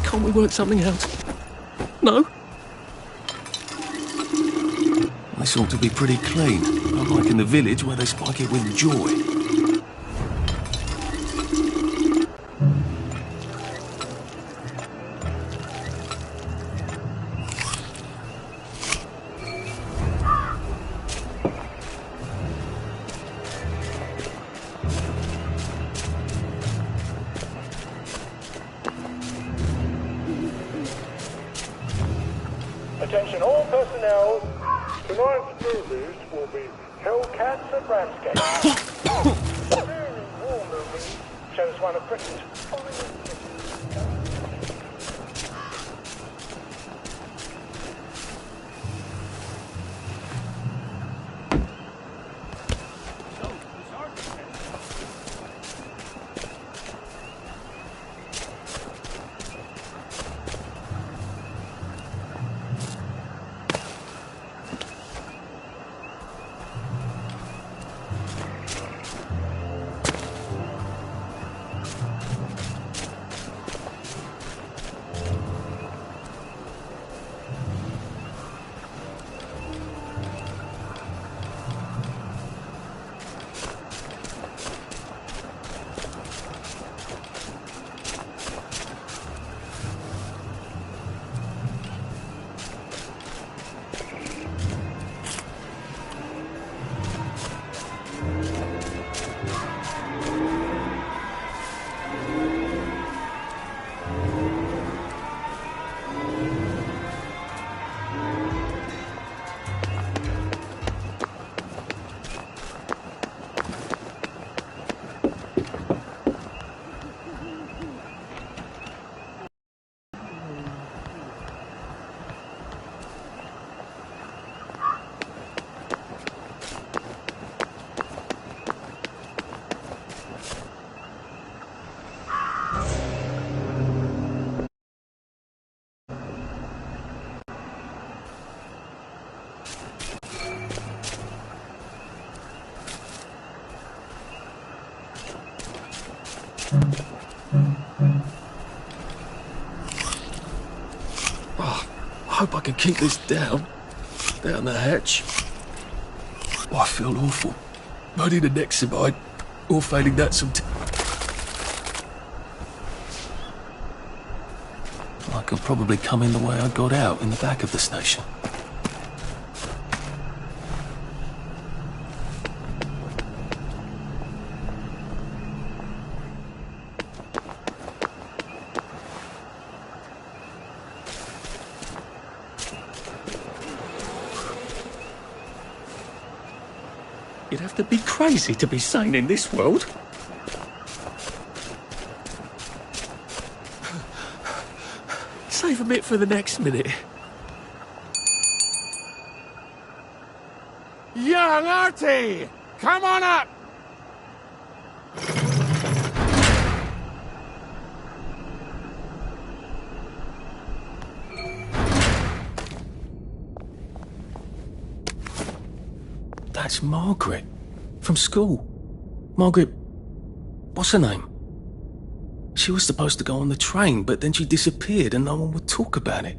Can't we work something out? No? This ought to be pretty clean, unlike in the village where they spike it with joy.
Attention all personnel. Tonight's movies will be Hellcats at Ramsgate. Daring war movie shows one of Britain's finest.
hope I can keep this down the hatch. Oh, I feel awful. I need a Nexamide, or failing that some I could probably come in the way I got out, in the back of the station. You'd have to be crazy to be sane in this world. Save a bit for the next minute.
Young Artie! Come on up!
That's Margaret. From school. Margaret... what's her name? She was supposed to go on the train, but then she disappeared and no one would talk about it.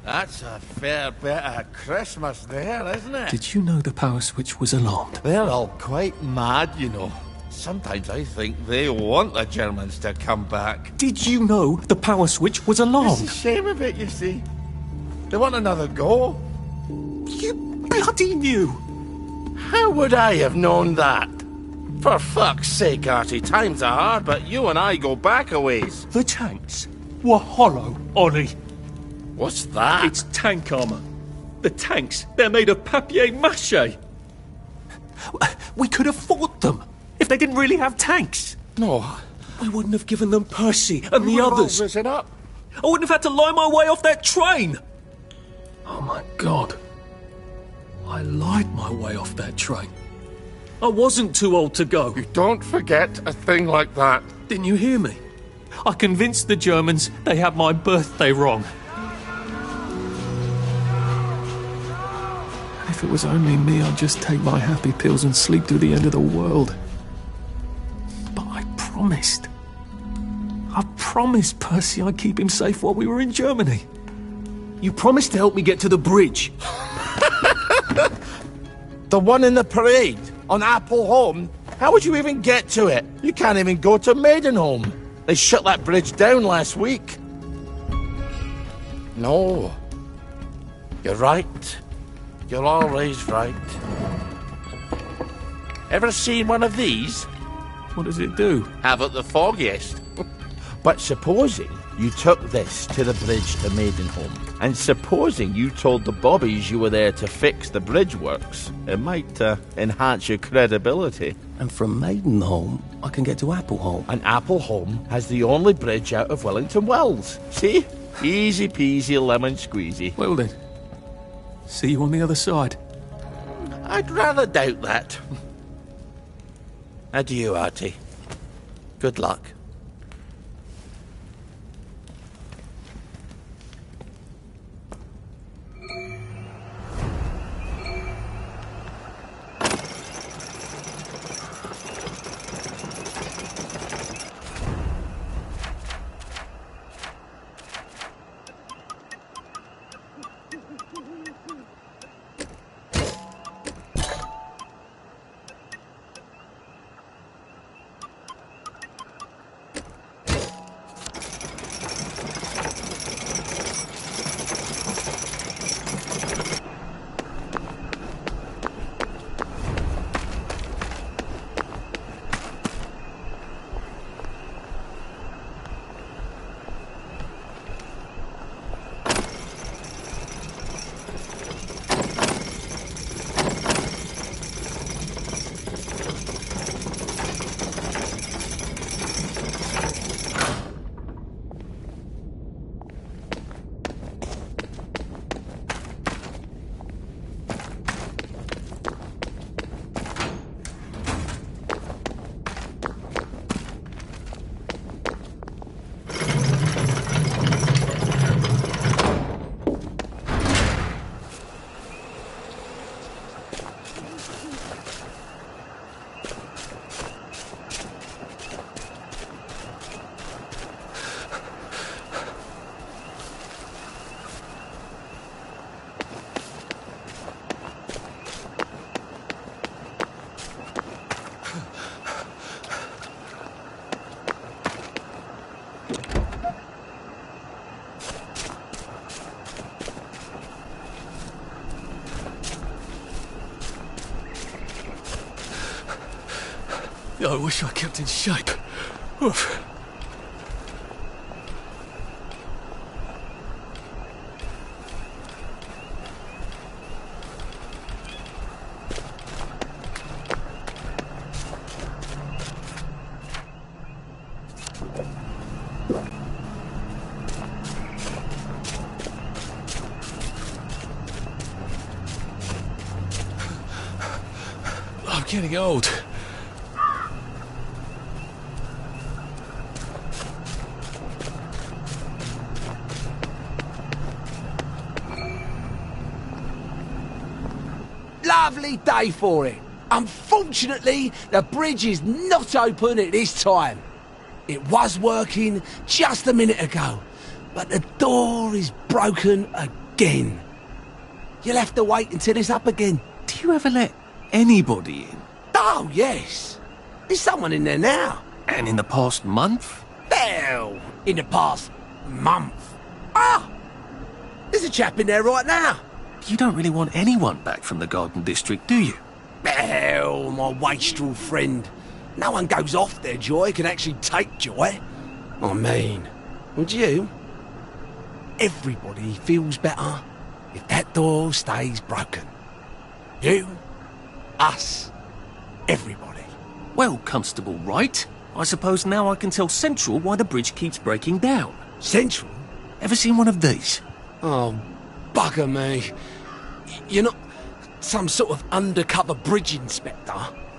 That's a fair bit of Christmas there, isn't it?
Did you know the power switch was alarmed?
They're all quite mad, you know. Sometimes I think they want the Germans to come back.
Did you know the power switch was alarmed?
It's a shame of it, you see. They want another go.
You bloody knew!
How would I have known that? For fuck's sake, Artie, times are hard, but you and I go back a ways.
The tanks were hollow, Ollie.
What's that?
It's tank armour. The tanks, they're made of papier-mâché. We could have fought them if they didn't really have tanks.
No.
We wouldn't have given them Percy and the others.
Risen up.
I wouldn't have had to lie my way off that train. Oh my God. I lied my way off that train. I wasn't too old to go.
You don't forget a thing like that.
Didn't you hear me? I convinced the Germans they had my birthday wrong. If it was only me, I'd just take my happy pills and sleep through the end of the world. But I promised. I promised Percy I'd keep him safe while we were in Germany. You promised to help me get to the bridge.
The one in the parade, on Appleholme? How would you even get to it? You can't even go to Maidenholm. They shut that bridge down last week. No. You're right. You're always right. Ever seen one of these?
What does it do?
Haven't the foggiest. But supposing you took this to the bridge to Maidenholm, and supposing you told the bobbies you were there to fix the bridge works, it might enhance your credibility.
And from Maidenholm, I can get to Appleholme.
And Appleholme has the only bridge out of Wellington Wells. See? Easy peasy lemon squeezy.
Well then, see you on the other side.
I'd rather doubt that. Adieu, Artie. Good luck.
I wish I kept in shape. Oof. I'm getting old.
Lovely day for it. Unfortunately, the bridge is not open at this time. It was working just a minute ago, but the door is broken again. You'll have to wait until it's up again.
Do you ever let anybody in?
Oh, yes. There's someone in there now.
And in the past month?
Well, in the past month. Ah! There's a chap in there right now.
You don't really want anyone back from the Garden District, do you?
Well, my wastrel friend. No one goes off their joy can actually take joy. I mean, would you? Everybody feels better if that door stays broken. You, us, everybody.
Well, Constable Wright, I suppose now I can tell Central why the bridge keeps breaking down.
Central?
Ever seen one of these?
Oh, bugger me. You're not some sort of undercover bridge inspector?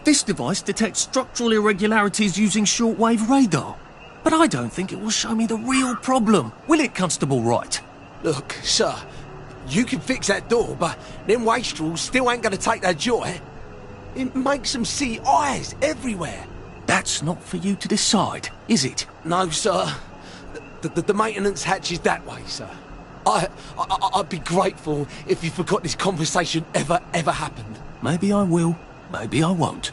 This device detects structural irregularities using shortwave radar. But I don't think it will show me the real problem. Will it, Constable Wright?
Look, sir, you can fix that door, but them wastrels still ain't gonna take their joy. It makes them see eyes everywhere.
That's not for you to decide, is it?
No, sir. The maintenance hatch is that way, sir. I'd be grateful if you forgot this conversation ever happened.
Maybe I will, maybe I won't.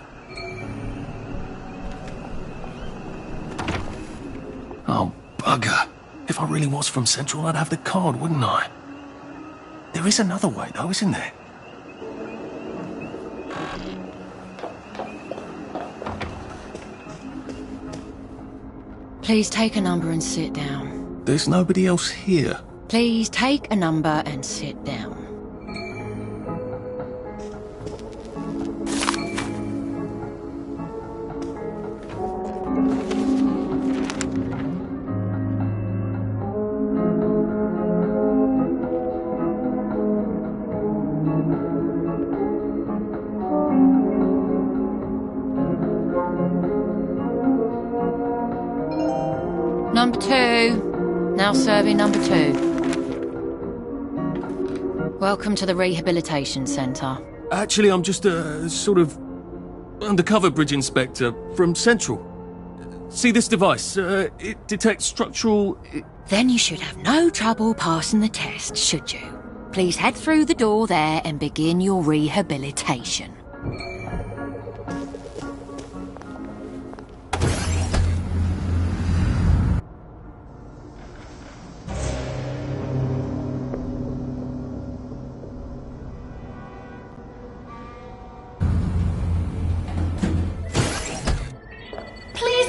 Oh, bugger. If I really was from Central, I'd have the card, wouldn't I? There is another way, though, isn't there?
Please take a number and sit down.
There's nobody else here.
Please take a number and sit down. Number 2. Now serving number 2. Welcome to the Rehabilitation Centre.
Actually, I'm just a sort of undercover bridge inspector from Central. See this device? It detects structural...
Then you should have no trouble passing the test, should you? Please head through the door there and begin your rehabilitation.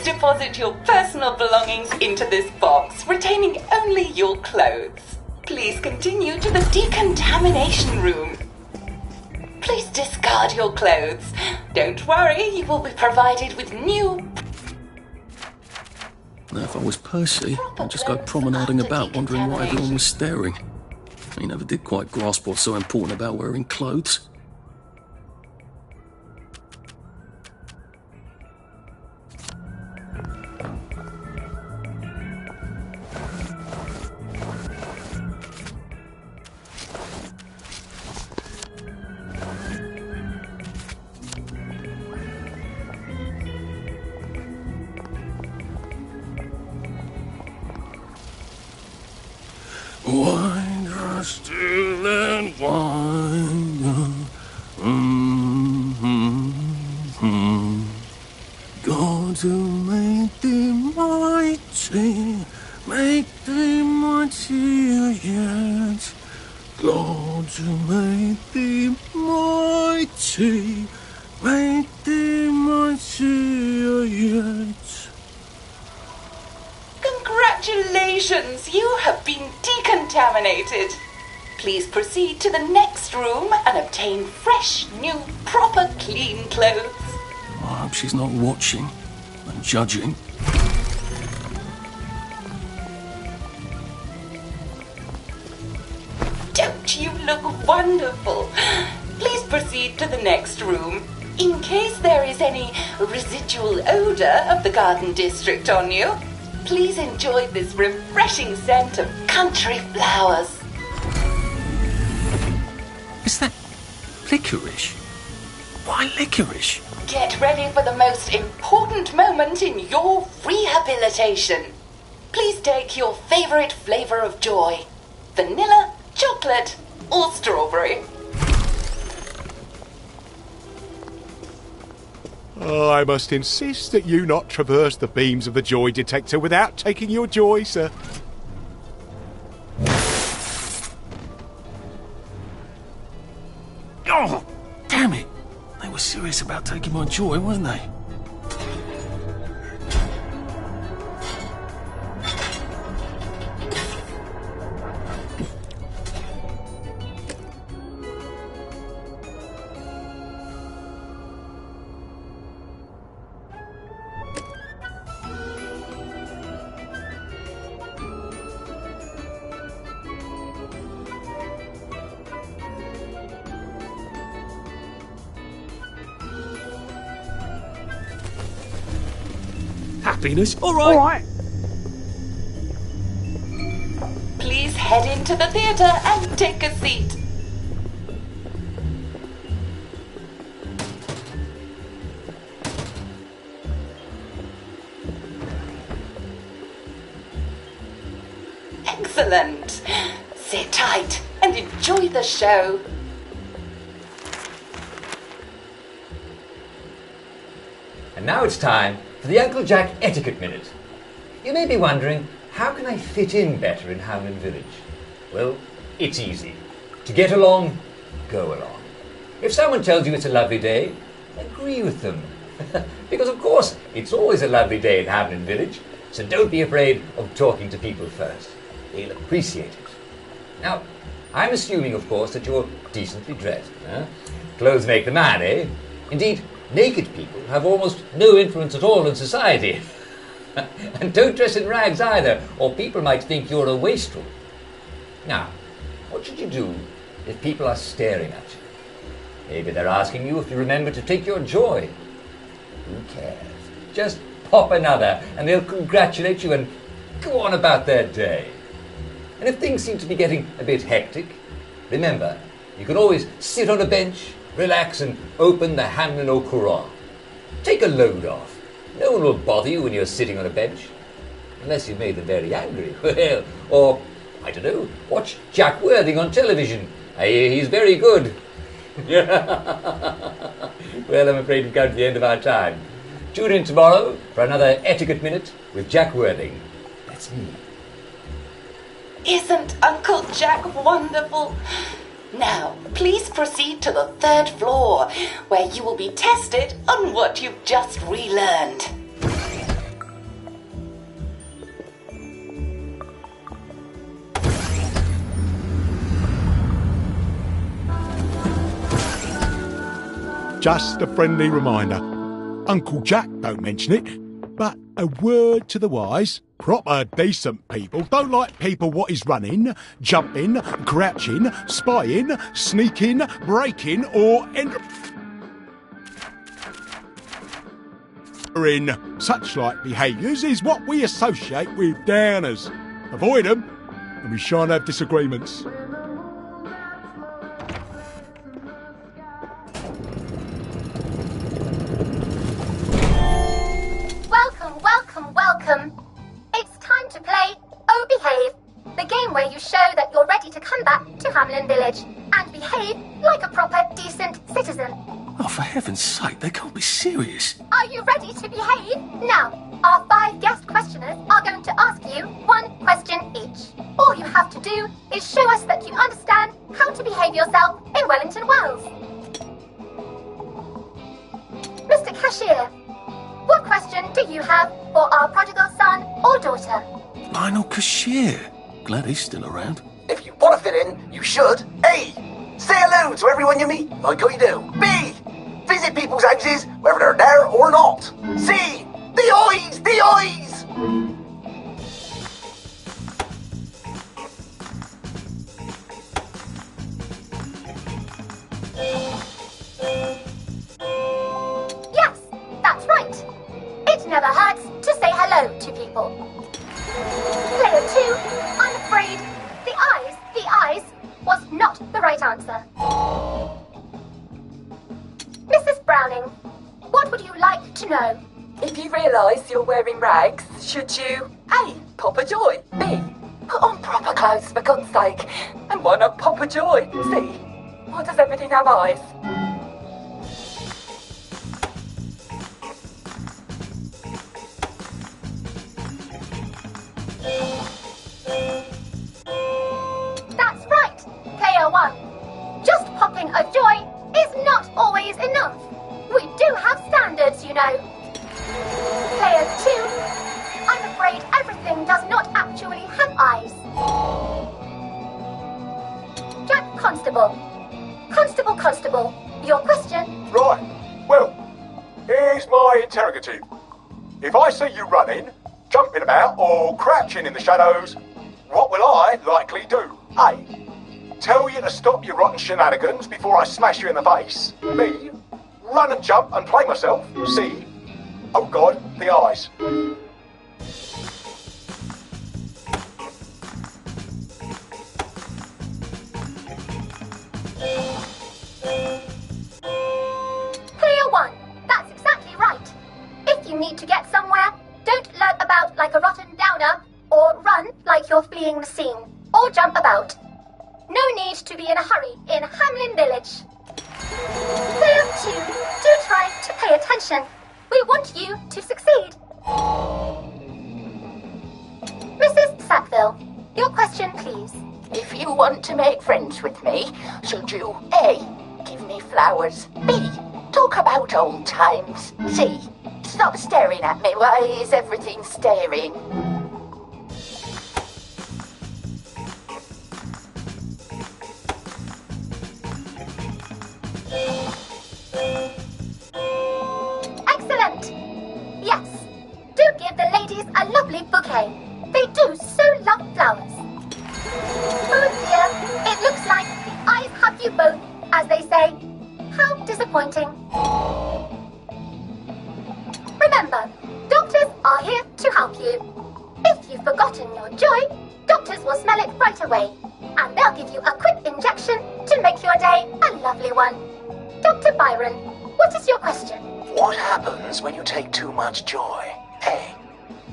Deposit your personal belongings into this box, retaining only your clothes. Please continue to the decontamination room. Please discard your clothes. Don't worry, you will be provided with new...
Now, if I was Percy, I'd just go promenading about, wondering why everyone was staring. He never did quite grasp what's so important about wearing clothes. Wine are still and wine. God to make thee mighty, make thee mightier yet. God to make thee mighty, make thee mightier
decontaminated. Please proceed to the next room and obtain fresh, new, proper, clean clothes.
I hope she's not watching and judging.
Don't you look wonderful? Please proceed to the next room. In case there is any residual odor of the garden district on you, please enjoy this refreshing scent of country flowers.
Is that licorice? Why licorice?
Get ready for the most important moment in your rehabilitation. Please take your favorite flavor of joy. Vanilla, chocolate, or strawberry.
I must insist that you not traverse the beams of the joy detector without taking your joy, sir.
Oh, damn it! They were serious about taking my joy, weren't they? Happiness, all right.
Please head into the theater and take a seat. Excellent. Sit tight and enjoy the show.
And now it's time for the Uncle Jack Etiquette Minute. You may be wondering, how can I fit in better in Hamlin Village? Well, it's easy. To get along, go along. If someone tells you it's a lovely day, agree with them. Because of course, it's always a lovely day in Hamlin Village, so don't be afraid of talking to people first. They'll appreciate it. Now, I'm assuming, of course, that you're decently dressed. Huh? Clothes make the man, eh? Indeed, naked people have almost no influence at all in society. And don't dress in rags either, or people might think you're a wastrel. Now, what should you do if people are staring at you? Maybe they're asking you if you remember to take your joy. Who cares? Just pop another, and they'll congratulate you and go on about their day. And if things seem to be getting a bit hectic, remember, you can always sit on a bench, relax and open the Hamlin au Courant. Take a load off. No one will bother you when you're sitting on a bench. Unless you've made them very angry. Well, or, I don't know, watch Jack Worthing on television. I hear he's very good. Well, I'm afraid we've come to the end of our time. Tune in tomorrow for another Etiquette Minute with Jack Worthing. That's me.
Isn't Uncle Jack wonderful? Now, please proceed to the 3rd floor, where you will be tested on what you've just relearned.
Just a friendly reminder. Uncle Jack don't mention it, but a word to the wise. Proper decent people don't like people what is running, jumping, crouching, spying, sneaking, breaking or entering. Such like behaviours is what we associate with downers. Avoid them and we shan't have disagreements.
Welcome. It's time to play Oh Behave, the game where you show that you're ready to come back to Hamlin Village and behave like a proper, decent citizen.
Oh, for heaven's sake, they can't be serious.
Are you ready to behave? Now, our 5 guest questioners are going to ask you 1 question each. All you have to do is show us that you understand how to behave yourself in Wellington Wells. Mr. Cashier, what question do you have for our prodigal son or daughter?
Lionel Cashier. Glad he's still around.
want to fit in, you should. A. Say hello to everyone you meet, like how you do. B. Visit people's houses, whether they're there or not. C. The eyes! The eyes!
Yes, that's right. It never hurts to say hello to people. Player 2, I'm afraid the eyes was not the right answer. Mrs. Browning, what would you like to know?
If you realise you're wearing rags, should you A. Pop a joy, B. Put on proper clothes for God's sake, and why not pop a joy, C. Why does everything have eyes?
That's right, Player 1. Just popping a joy is not always enough. We do have standards, you know. Player 2, I'm afraid everything does not actually have eyes. Jack Constable. Constable, your question?
Right. Well, here's my interrogative. If I see you running, jumping about, or crouching in the shadows, what will I likely do? A. Tell you to stop your rotten shenanigans before I smash you in the face. B. Run and jump and play myself. C. Oh God, the eyes.
Player 1, that's exactly right. If you need to get somewhere, don't lurk about like a rotten downer, or run like you're fleeing the scene, or jump about. No need to be in a hurry in Hamlin Village. Player 2, do try to pay attention. We want you to succeed. Mrs. Sackville, your question, please.
If you want to make friends with me, should you A. Give me flowers, B. Talk about old times, C. Stop staring at me, why is everything staring?
Excellent! Yes, do give the ladies a lovely bouquet. They do so love flowers. Oh dear, it looks like the eyes have you both, as they say. How disappointing. Remember, doctors are here to help you. If you've forgotten your joy, doctors will smell it right away, and they'll give you a quick injection to make your day a lovely one. Dr. Byron, what is your question?
What happens when you take too much joy? A.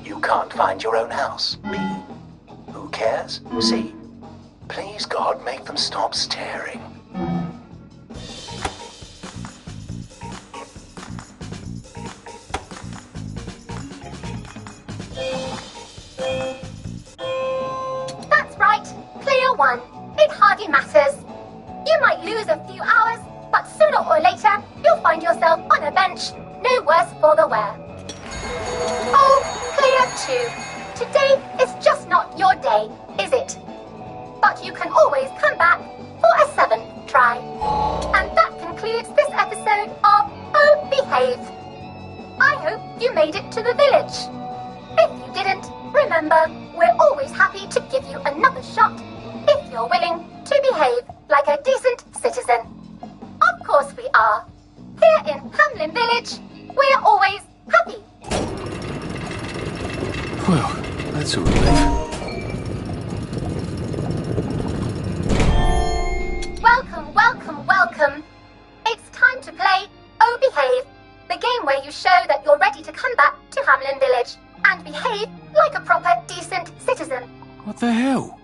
You can't find your own house. B. Who cares? C. Please God, make them stop staring.
That's right, Player 1. It hardly matters. You might lose a few hours, but sooner or later, you'll find yourself on a bench, no worse for the wear. Oh, Player 2, today is just not your day, is it? But you can always come back for a 7th try. And that concludes this episode of Oh Behave. I hope you made it to the village. If you didn't, remember, we're always happy to give you another shot if you're willing to behave like a decent citizen. Of course we are. Here in Hamlin Village, we're always happy.
Well, that's a relief.
Welcome. It's time to play Oh Behave, the game where you show that you're ready to come back to Hamlin Village and behave like a proper, decent citizen.
What the hell?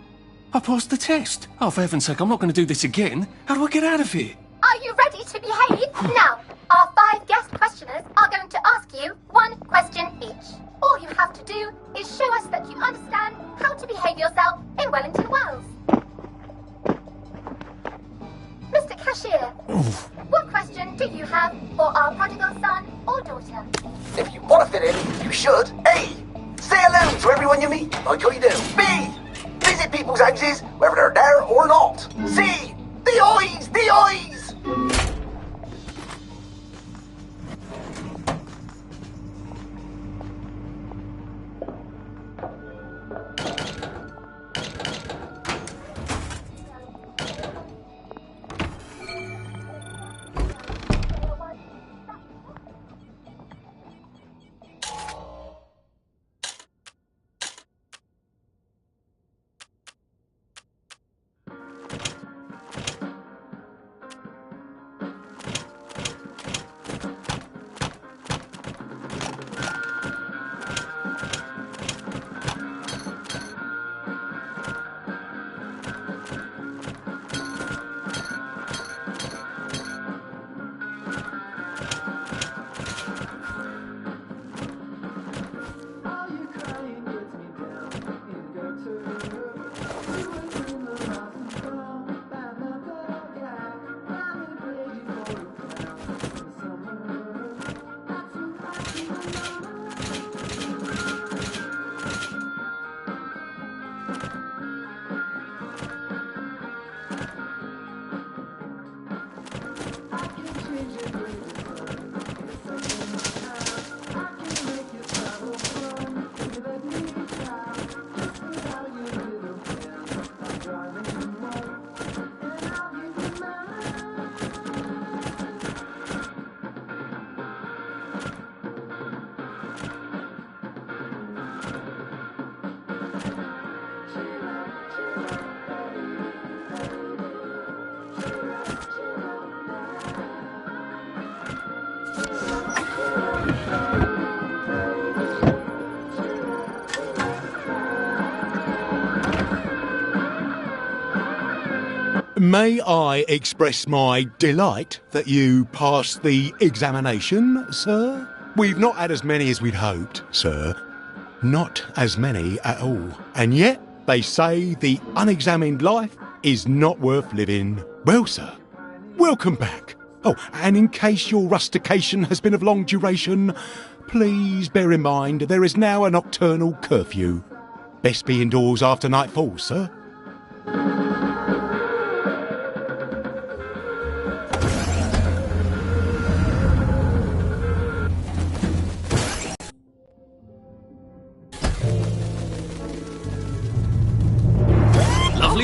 I passed the test. Oh, for heaven's sake, I'm not going to do this again. How do I get out of here?
Are you ready to behave? Now, our 5 guest questioners are going to ask you 1 question each. All you have to do is show us that you understand how to behave yourself in Wellington Wells. Mr. Cashier, what question do you have for our prodigal son or daughter?
If you want to fit in, you should. A. Say hello to everyone you meet, like how you do. B. Visit people's houses, whether they're there or what? See? The eyes! The eyes!
May I express my delight that you passed the examination, sir? We've not had as many as we'd hoped, sir. Not as many at all. And yet, they say the unexamined life is not worth living. Well, sir, welcome back. Oh, and in case your rustication has been of long duration, please bear in mind there is now a nocturnal curfew. Best be indoors after nightfall, sir.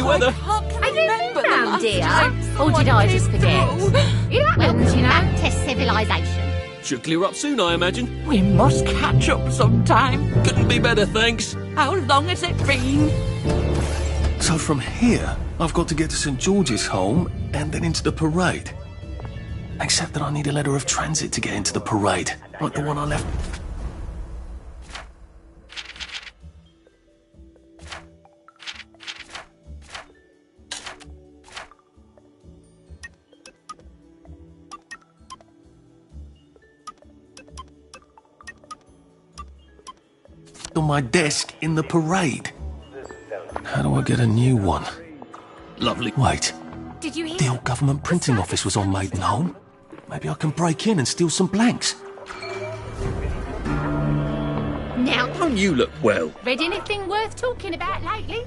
Weather.
Are you round, dear? Or did I just forget? It happens, you know. Back to civilization.
Should clear up soon, I imagine.
We must catch up sometime.
Couldn't be better, thanks.
How long has it been?
So from here, I've got to get to St. George's Home and then into the parade. Except that I need a letter of transit to get into the parade, like the one I left. On my desk in the parade. How do I get a new one? Lovely. Wait.
Did you hear?
The old government printing office was on Maidenholm. Maybe I can break in and steal some blanks.
Now,
Don't you look well?
read anything worth talking about lately?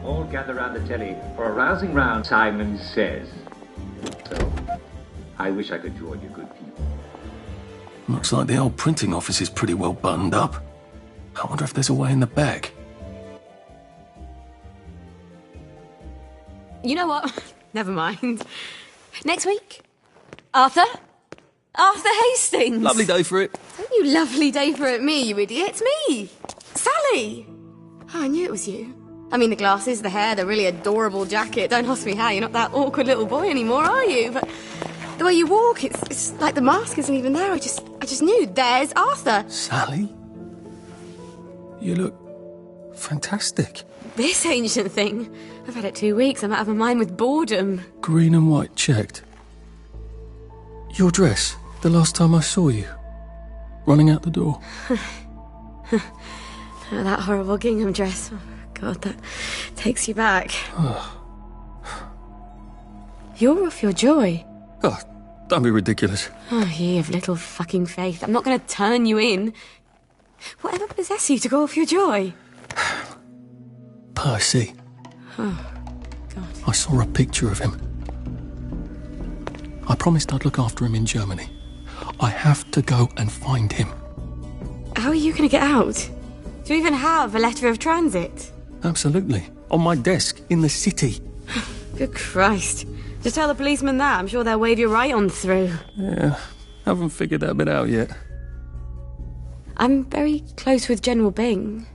All gather round the telly for a rousing round, Simon Says. So, I wish I could join you good people.
Looks like the old printing office is pretty well buttoned up. I wonder if there's a way in the back.
You know what? Never mind. Next week? Arthur? Arthur Hastings!
Lovely day for it.
Don't you lovely day for it, me, you idiot. It's me! Sally! Oh, I knew it was you. I mean, the glasses, the hair, the really adorable jacket. Don't ask me how, you're not that awkward little boy anymore, are you? But the way you walk, it's like the mask isn't even there. I just knew. There's Arthur.
Sally? You look fantastic.
This ancient thing. I've had it 2 weeks. I'm out of my mind with boredom.
Green and white checked. Your dress, the last time I saw you. Running out the door.
That horrible gingham dress. Oh, God, that takes you back. You're off your joy.
Oh, don't be ridiculous.
Oh, ye of little fucking faith. I'm not going to turn you in. Whatever possessed you to go off your joy?
Percy.
Oh,
I saw a picture of him. I promised I'd look after him in Germany. I have to go and find him.
how are you going to get out? Do you even have a letter of transit?
Absolutely. On my desk, in the city.
Good Christ. Just tell the policeman that. I'm sure they'll wave you right on through.
Yeah, haven't figured that bit out yet.
I'm very close with General Bing.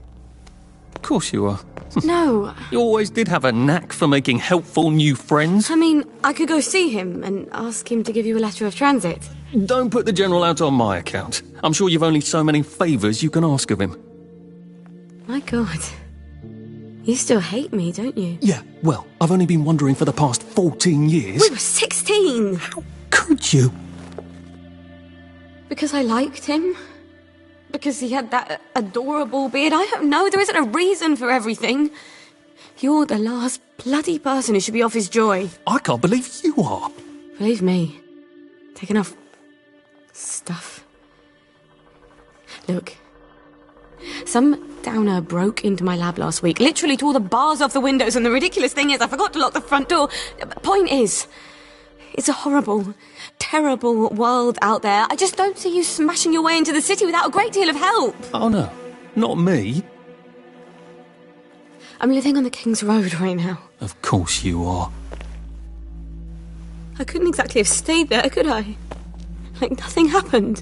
Of course you are.
No.
You always did have a knack for making helpful new friends.
I mean, I could go see him and ask him to give you a letter of transit.
Don't put the General out on my account. I'm sure you've only so many favours you can ask of him.
My God. You still hate me, don't you?
Yeah, well, I've only been wondering for the past 14 years.
We were 16!
How could you?
Because I liked him? Because he had that adorable beard? I don't know, there isn't a reason for everything. You're the last bloody person who should be off his joy.
I can't believe you are.
Believe me. Take enough stuff. Look. Some downer broke into my lab last week, literally tore the bars off the windows, and the ridiculous thing is I forgot to lock the front door. Point is, it's a horrible, terrible world out there. I just don't see you smashing your way into the city without a great deal of help.
Oh no, not me.
I'm living on the King's Road right now.
Of course you are.
I couldn't exactly have stayed there, could I? Like nothing happened.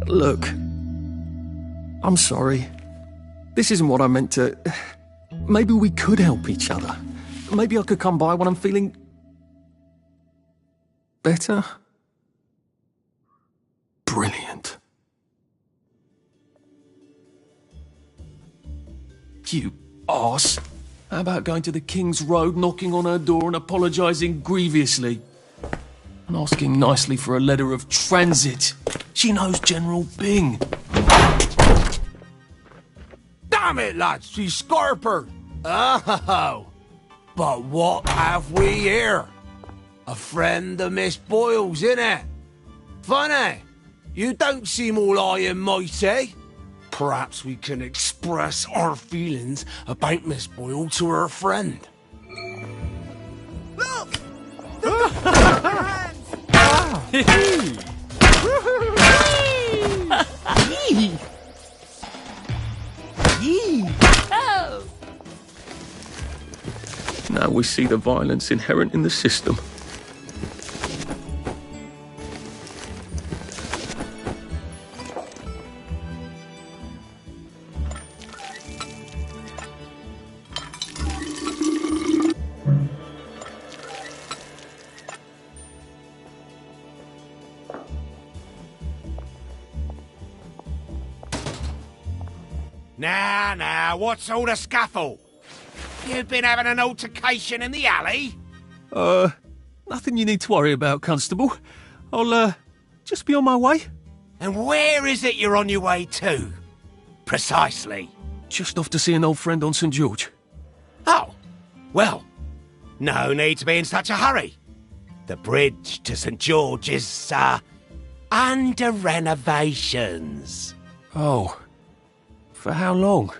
Look, I'm sorry. This isn't what I meant to... Maybe we could help each other. Maybe I could come by when I'm feeling... better? Brilliant. You arse. How about going to the King's Road, knocking on her door and apologising grievously? And asking nicely for a letter of transit. She knows General Bing.
Damn it, lads, she's scarpered. Oh, but what have we here? A friend of Miss Boyle's, innit? Funny, you don't seem all high and mighty. Perhaps we can express our feelings about Miss Boyle to her friend. Look!
Now we see the violence inherent in the system.
Now, what's all the scuffle? You've been having an altercation in the alley?
Nothing you need to worry about, Constable. I'll, just be on my way.
And where is it you're on your way to? Precisely.
Just off to see an old friend on St. George.
Oh, well, no need to be in such a hurry. The bridge to St. George is, under renovations.
Oh. For how long?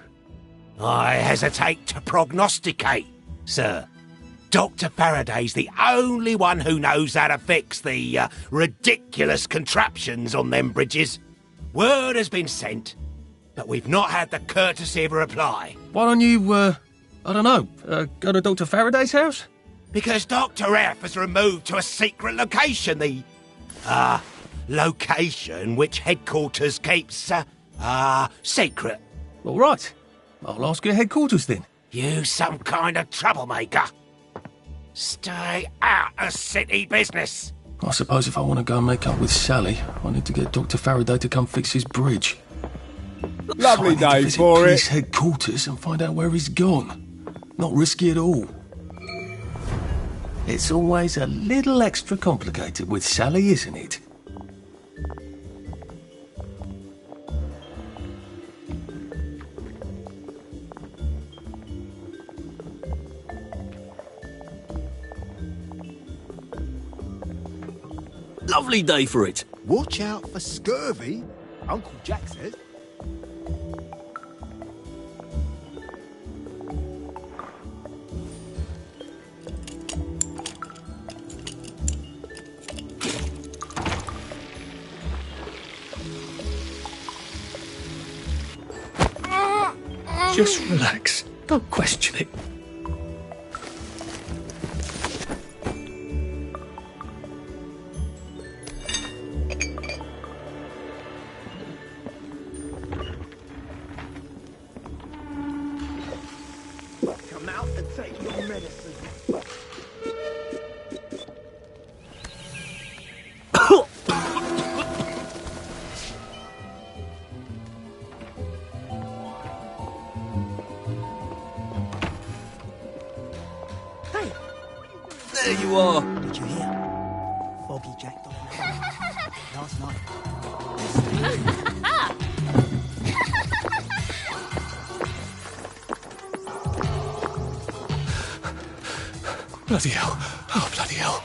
I hesitate to prognosticate, sir. Dr. Faraday's the only one who knows how to fix the ridiculous contraptions on them bridges. Word has been sent, but we've not had the courtesy of a reply.
Why don't you, I don't know, go to Dr. Faraday's house?
Because Dr. F has removed to a secret location, the, location which headquarters keeps, secret.
All right. I'll ask your headquarters then.
You some kind of troublemaker. Stay out of city business.
I suppose if I want to go and make up with Sally, I need to get Dr. Faraday to come fix his bridge.
Lovely
so I need to
day
visit
for
police
it.
headquarters and find out where he's gone. Not risky at all. It's always a little extra complicated with Sally, isn't it? Lovely day for it.
Watch out for scurvy, Uncle Jack says.
Just relax. Don't question it.
Come out and take your medicine.
There you are.
Did you hear? Foggy Jack got last night.
Bloody hell. Oh, bloody hell.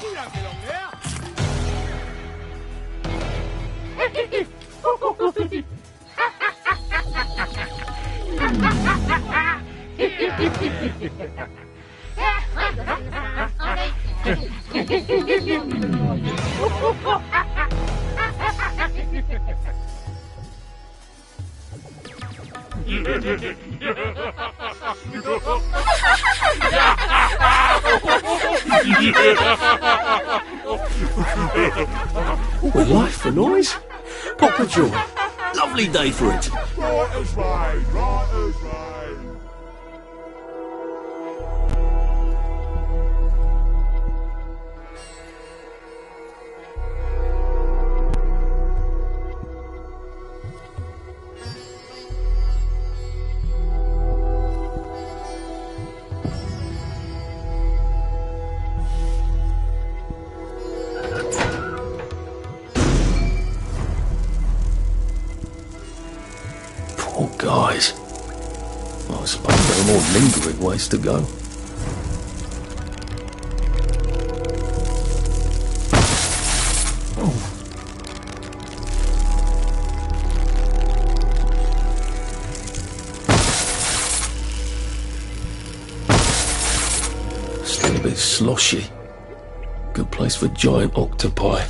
You don't belong there.
With life for noise. Papa Joy. Lovely day for it.
Right as rain, right as rain.
Poor guys. I suppose there are more lingering ways to go. Still a bit sloshy. Good place for giant octopi.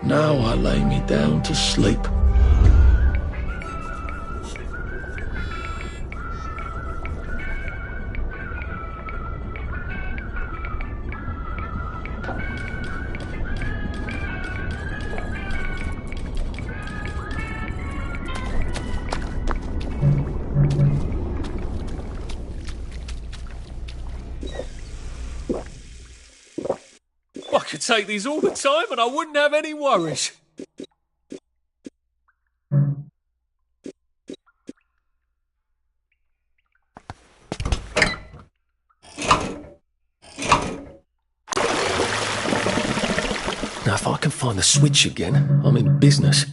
Now I lay me down to sleep.
I could take these all the time and I wouldn't have any worries.
Now if I can find the switch again, I'm in business.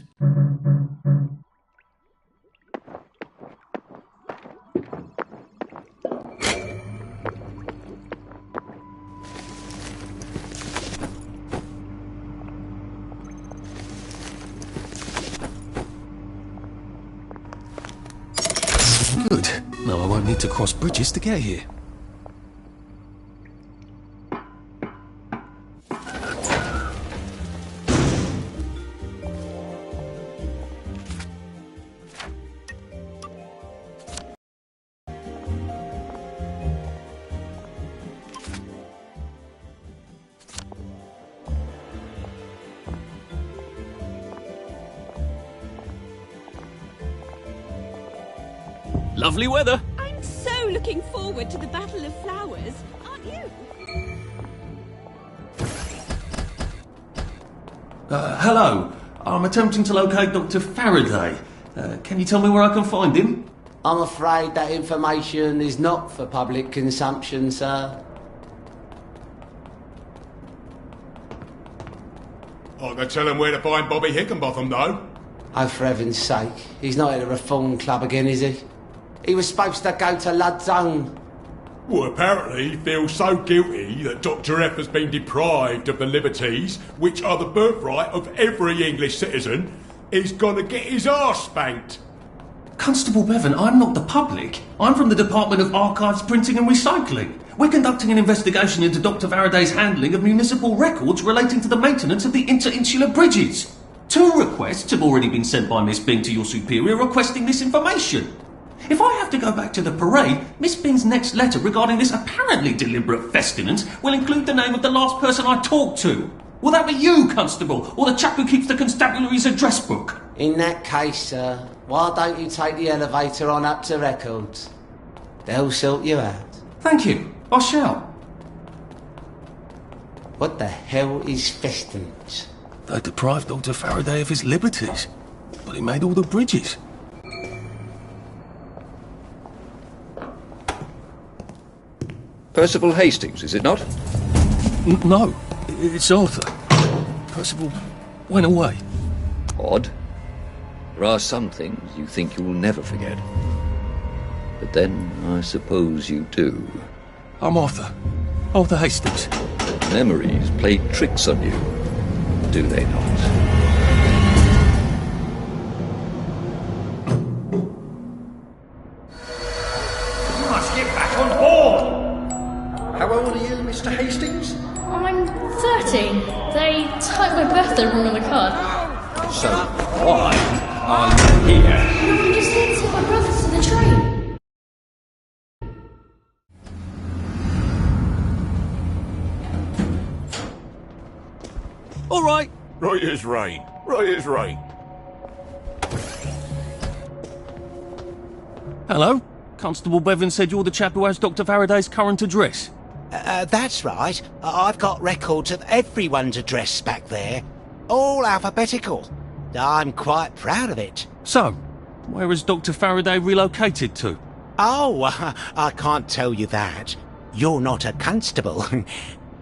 Good. Now I need to cross bridges to get here. Lovely weather.
I'm so looking forward to the Battle of Flowers, aren't you?
Hello. I'm attempting to locate Dr. Faraday. Can you tell me where I can find him?
I'm afraid that information is not for public consumption, sir.
I can tell him where to find Bobby Hickenbotham, though.
Oh, for heaven's sake. He's not at a reform club again, is he? He was supposed to go to Lud's Own.
Well, apparently he feels so guilty that Dr. F has been deprived of the liberties which are the birthright of every English citizen, he's gonna get his arse spanked.
Constable Bevan, I'm not the public. I'm from the Department of Archives, Printing and Recycling. We're conducting an investigation into Dr. Faraday's handling of municipal records relating to the maintenance of the interinsular bridges. 2 requests have already been sent by Miss Bing to your superior requesting this information. If I have to go back to the parade, Miss Bing's next letter regarding this apparently deliberate festinance will include the name of the last person I talked to. Will that be you, Constable, or the chap who keeps the constabulary's address book?
In that case, sir, why don't you take the elevator on up to records? They'll sort you out.
Thank you. I shall.
What the hell is festinance?
They deprived Dr. Faraday of his liberties, but he made all the bridges.
Percival Hastings, is it not?
No, it's Arthur. Percival went away.
Odd. There are some things you think you will never forget. But then, I suppose you do.
I'm Arthur. Arthur Hastings.
Memories play tricks on you, do they not?
How old are you, Mr. Hastings?
I'm 30. They typed my birthday wrong on the card.
So, why are you here?
No, I'm just here to take my brothers to the train.
All right.
Right as rain. Right as rain.
Hello. Constable Bevan said you're the chap who has Dr. Faraday's current address.
That's right. I've got records of everyone's address back there. All alphabetical. I'm quite proud of it.
So, where has Dr. Faraday relocated to?
Oh, I can't tell you that. You're not a constable.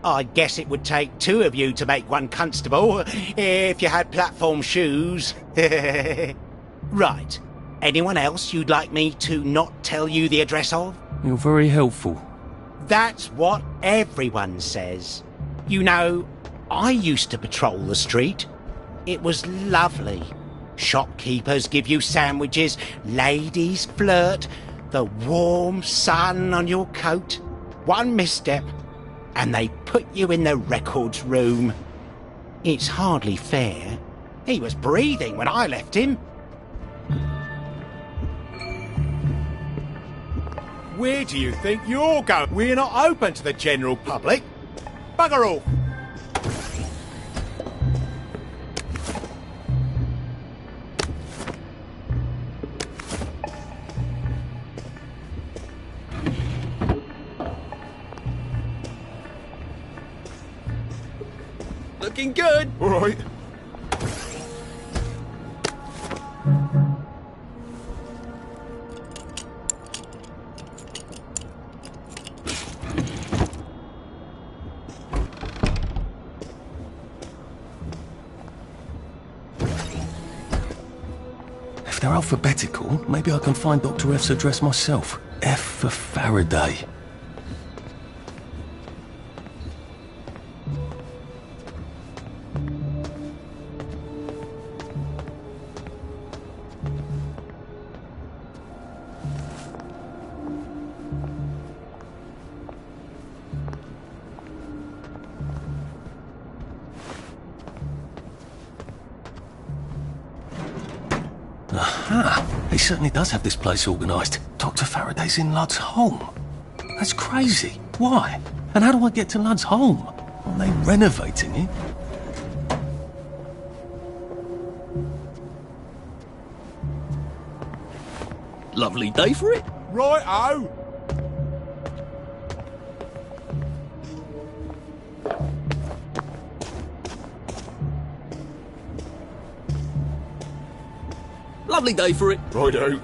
I guess it would take 2 of you to make one constable, if you had platform shoes. Right. Anyone else you'd like me to not tell you the address of?
You're very helpful.
That's what everyone says. You know, I used to patrol the street. It was lovely. Shopkeepers give you sandwiches, ladies flirt, the warm sun on your coat. One misstep, and they put you in the records room. It's hardly fair. He was breathing when I left him.
Where do you think you're going? We're not open to the general public. Bugger off!
Looking good.
All right.
If they're alphabetical, maybe I can find Dr. F's address myself. F for Faraday. Aha! He certainly does have this place organised. Dr. Faraday's in Lud's home. That's crazy. Why? And how do I get to Lud's home? Are they renovating it? Lovely day for it.
Right-o.
Lovely day for it.
Righto.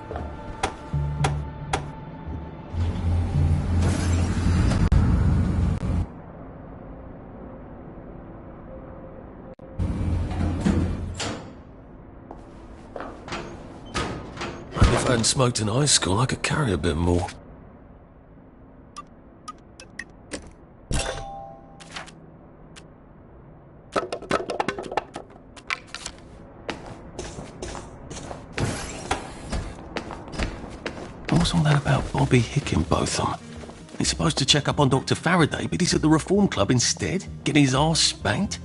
If I hadn't smoked in high school, I could carry a bit more. What's all that about Bobby Hickenbotham? He's supposed to check up on Dr. Faraday, but he's at the Reform Club instead, getting his arse spanked?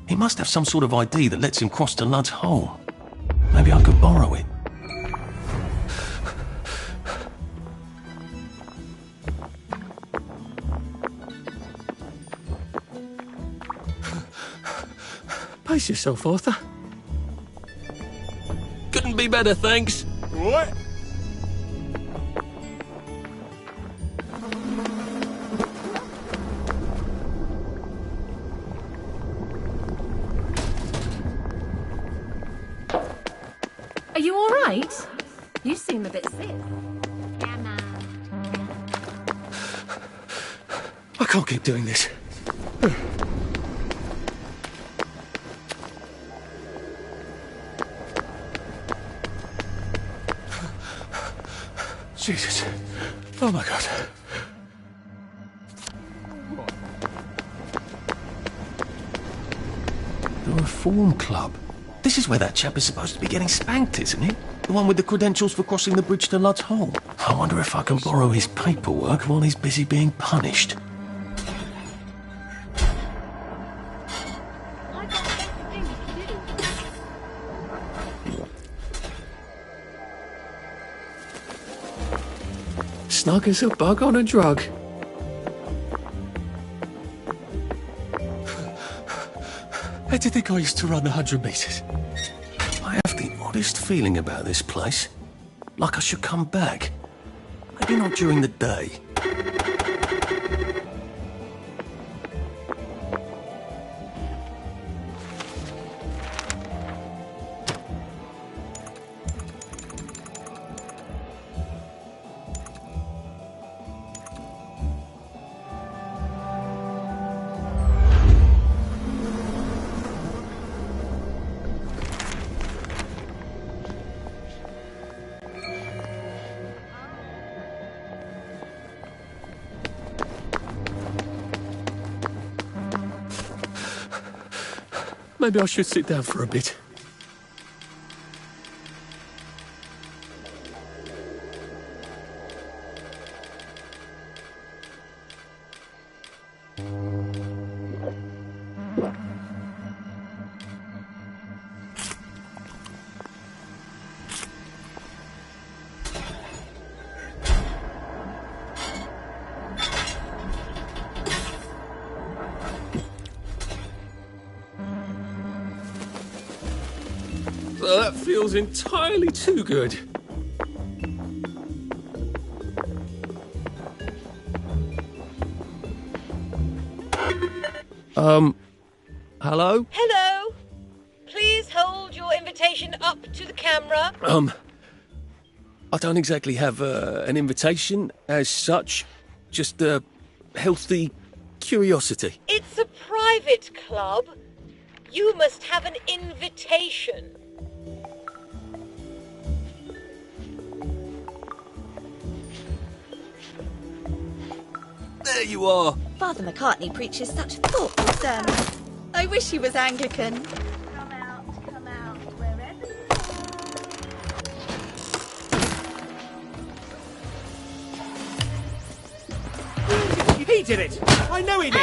He must have some sort of ID that lets him cross to Lud's home. Maybe I could borrow it. Pace yourself, Arthur. Couldn't be better, thanks.
Right.
Are you all right? You seem a bit sick.
I can't keep doing this. Jesus. Oh my God. The Reform Club. This is where that chap is supposed to be getting spanked, isn't it? The one with the credentials for crossing the bridge to Lud's home. I wonder if I can borrow his paperwork while he's busy being punished. Snug as a bug on a drug. How did you think I used to run 100 metres? I have the oddest feeling about this place. Like I should come back. Maybe not during the day. Maybe I should sit down for a bit. That feels entirely too good. Hello?
Hello. Please hold your invitation up to the camera.
I don't exactly have an invitation as such, just a healthy curiosity.
It's a private club. You must have an invitation.
There you are.
Father McCartney preaches such thoughtful sermons. I wish he was Anglican.
Come out, come
did it! I know he did!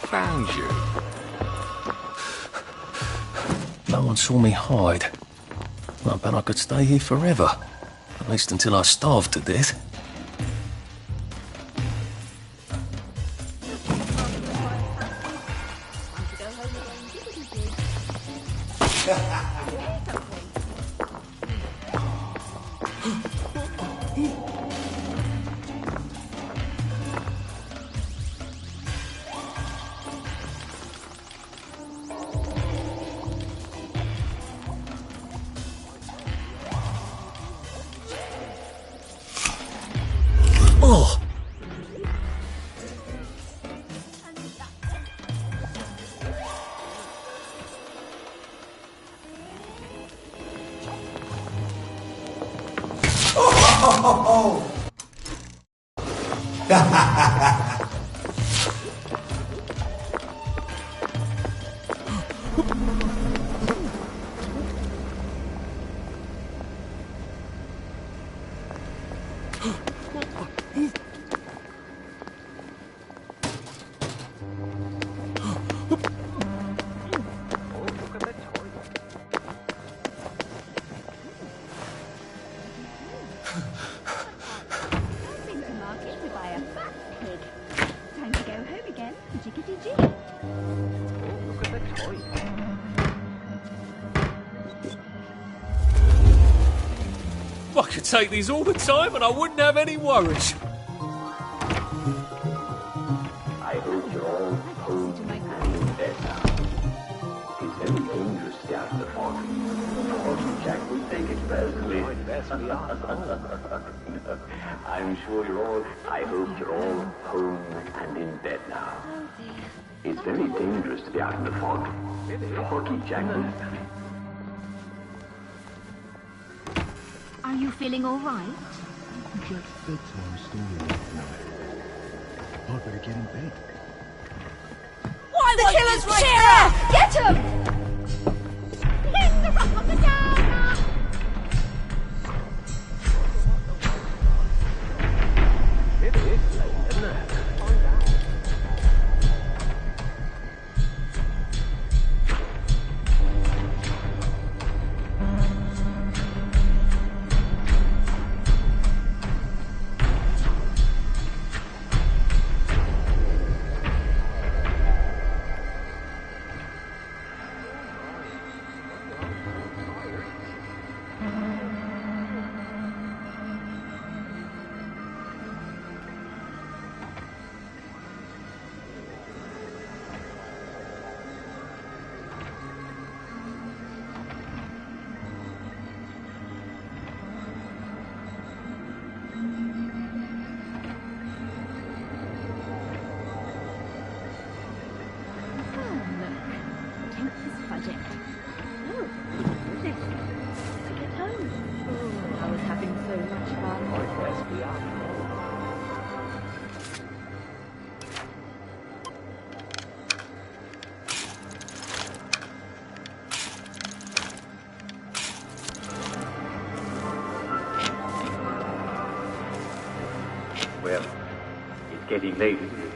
Found you.
No one saw me hide. I bet I could stay here forever. At least until I starved to death. Oh!
I could take these all the time and I wouldn't have any worries.
I hope you're all home and in bed now. It's very dangerous to be out in the fog. Jack will take it personally. I'm sure you're all... I hope you're all home and in bed now. It's very dangerous to be out in the fog. Porky Jack will...
Are you feeling all right?
Jack's bedtime story tonight. I'd better get in bed.
Why the killer's right there! Get him! Hit the rock on the downer!
It is late, isn't it? Well, it's getting late, isn't it?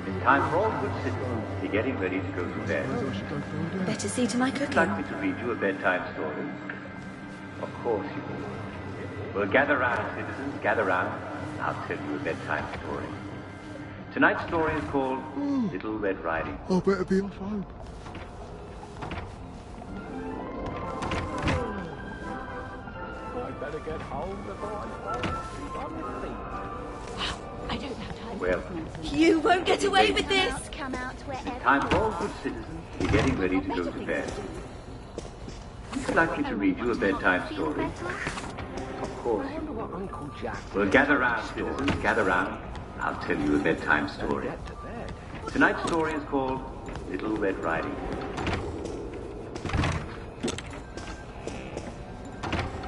It's time for all good citizens to be getting ready to go to bed.
Better see to my
Would you
cooking.
like me to read you a bedtime story? Of course you will. Well, gather round, citizens, gather round. I'll tell you a bedtime story. Tonight's story is called Little Red Riding.
I better be off home.
I better get home before I fall asleep on the seat.
I don't have time.
Well,
You won't get away with this!
Come out wherever
time for all good citizens to be getting ready to go to bed. Would you like me to read you a bedtime story? Of course you will. Well, gather round, citizens, gather round. I'll tell you a bedtime story. Tonight's story is called Little Red Riding.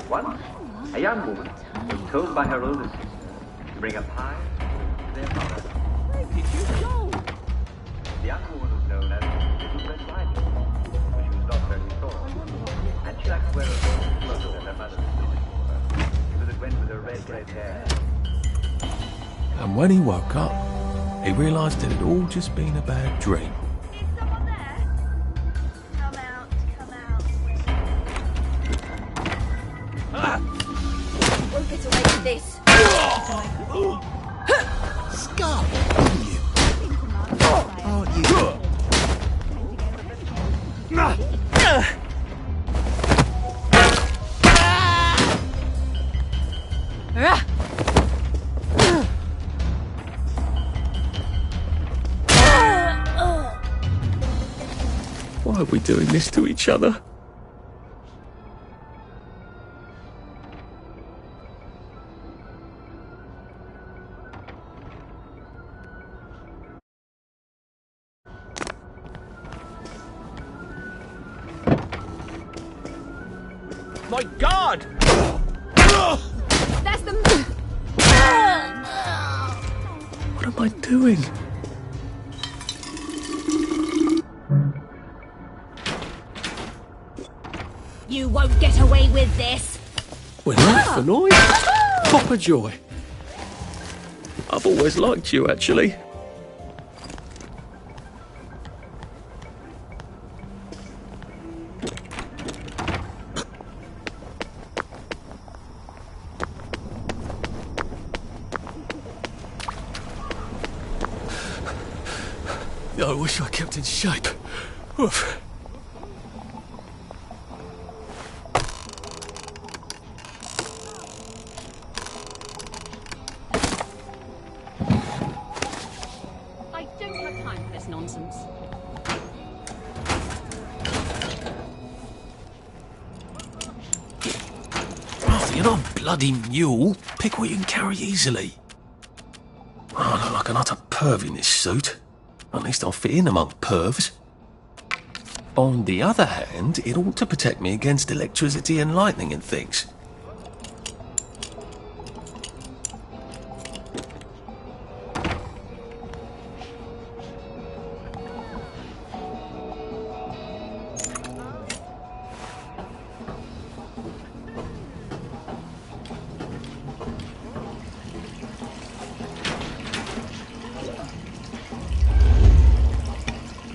Once, a young woman was told by her older sister to bring a pie to their mother. Where did you go? The young woman was known as Little Red Riding.
And when he woke up, he realised it had all just been a bad dream.
Won't get away with this.
Scar, aren't you?
Why are we doing this to each other?
My God!
That's the...
What am I doing?
You won't get away with this.
We're life for noise. Papa Joy. I've always liked you, actually. I wish I kept in shape. Oof.
I don't have time for this nonsense.
Arthur, you're not a bloody mule. Pick what you can carry easily. Oh, I look like an utter perv in this suit. At least I'll fit in among pervs. On the other hand, it ought to protect me against electricity and lightning and things.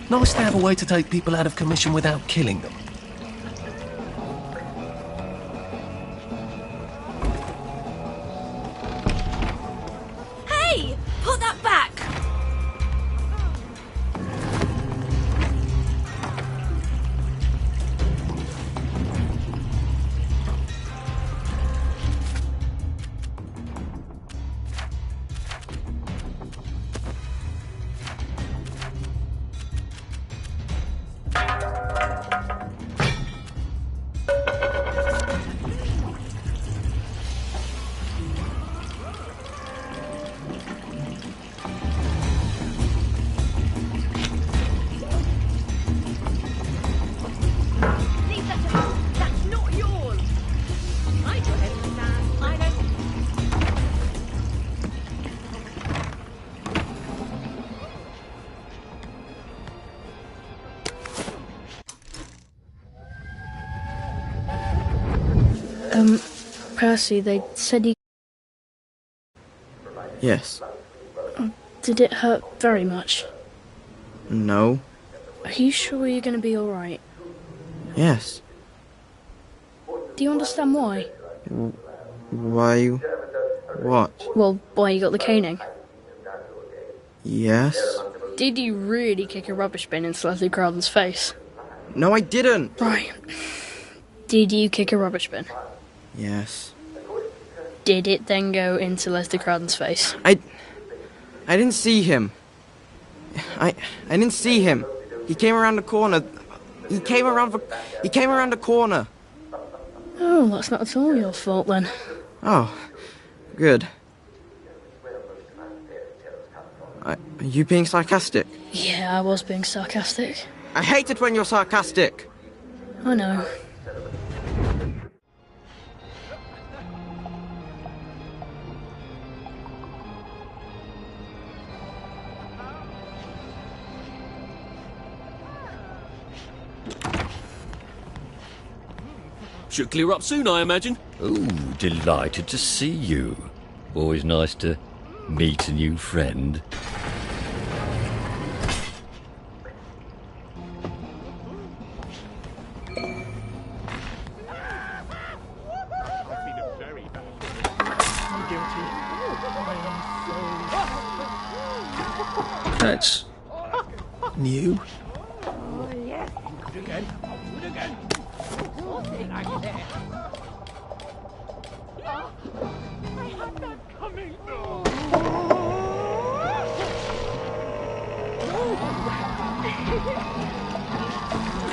Nice to have a way to take people out of commission without killing them.
Hey! Put that back! Leave that to me. That's not yours. Hide your head in the sand. I know.
Percy, they said you...
Yes.
Did it hurt very much?
No.
Are you sure you're going to be alright?
Yes.
Do you understand why?
Why? What?
Well, why you got the caning.
Yes.
Did you really kick a rubbish bin into Leslie Crowden's face?
No, I didn't.
Right. Did you kick a rubbish bin?
Yes.
Did it then go into Leslie Crowden's face?
I didn't see him. I didn't see him. He came around the corner. He came around the corner.
Oh, that's not at all your fault then.
Oh, good. Are you being sarcastic?
Yeah, I was being sarcastic.
I hate it when you're sarcastic.
I know.
Should clear up soon, I imagine.
Ooh, delighted to see you. Always nice to meet a new friend.
That's new.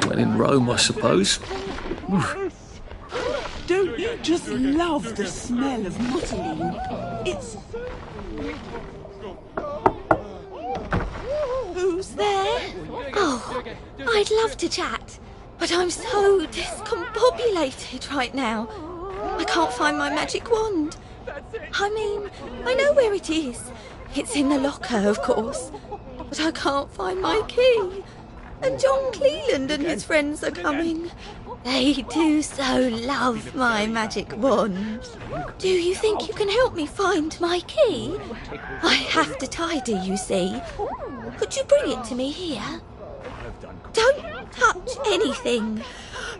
Well, in Rome, I suppose.
Don't you just love the smell of mottling? It's...
Who's there? Oh, I'd love to chat, but I'm so discombobulated right now. I can't find my magic wand. I mean, I know where it is. It's in the locker, of course. But I can't find my key. And John Cleland and his friends are coming. They do so love my magic wand. Do you think you can help me find my key? I have to tidy, you see. Could you bring it to me here? Don't touch anything.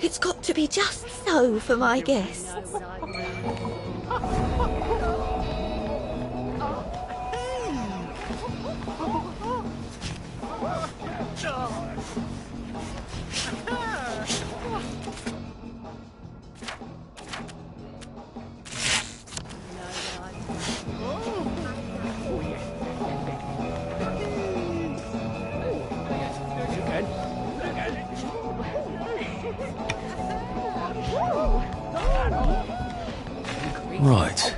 It's got to be just so for my guests.
Right.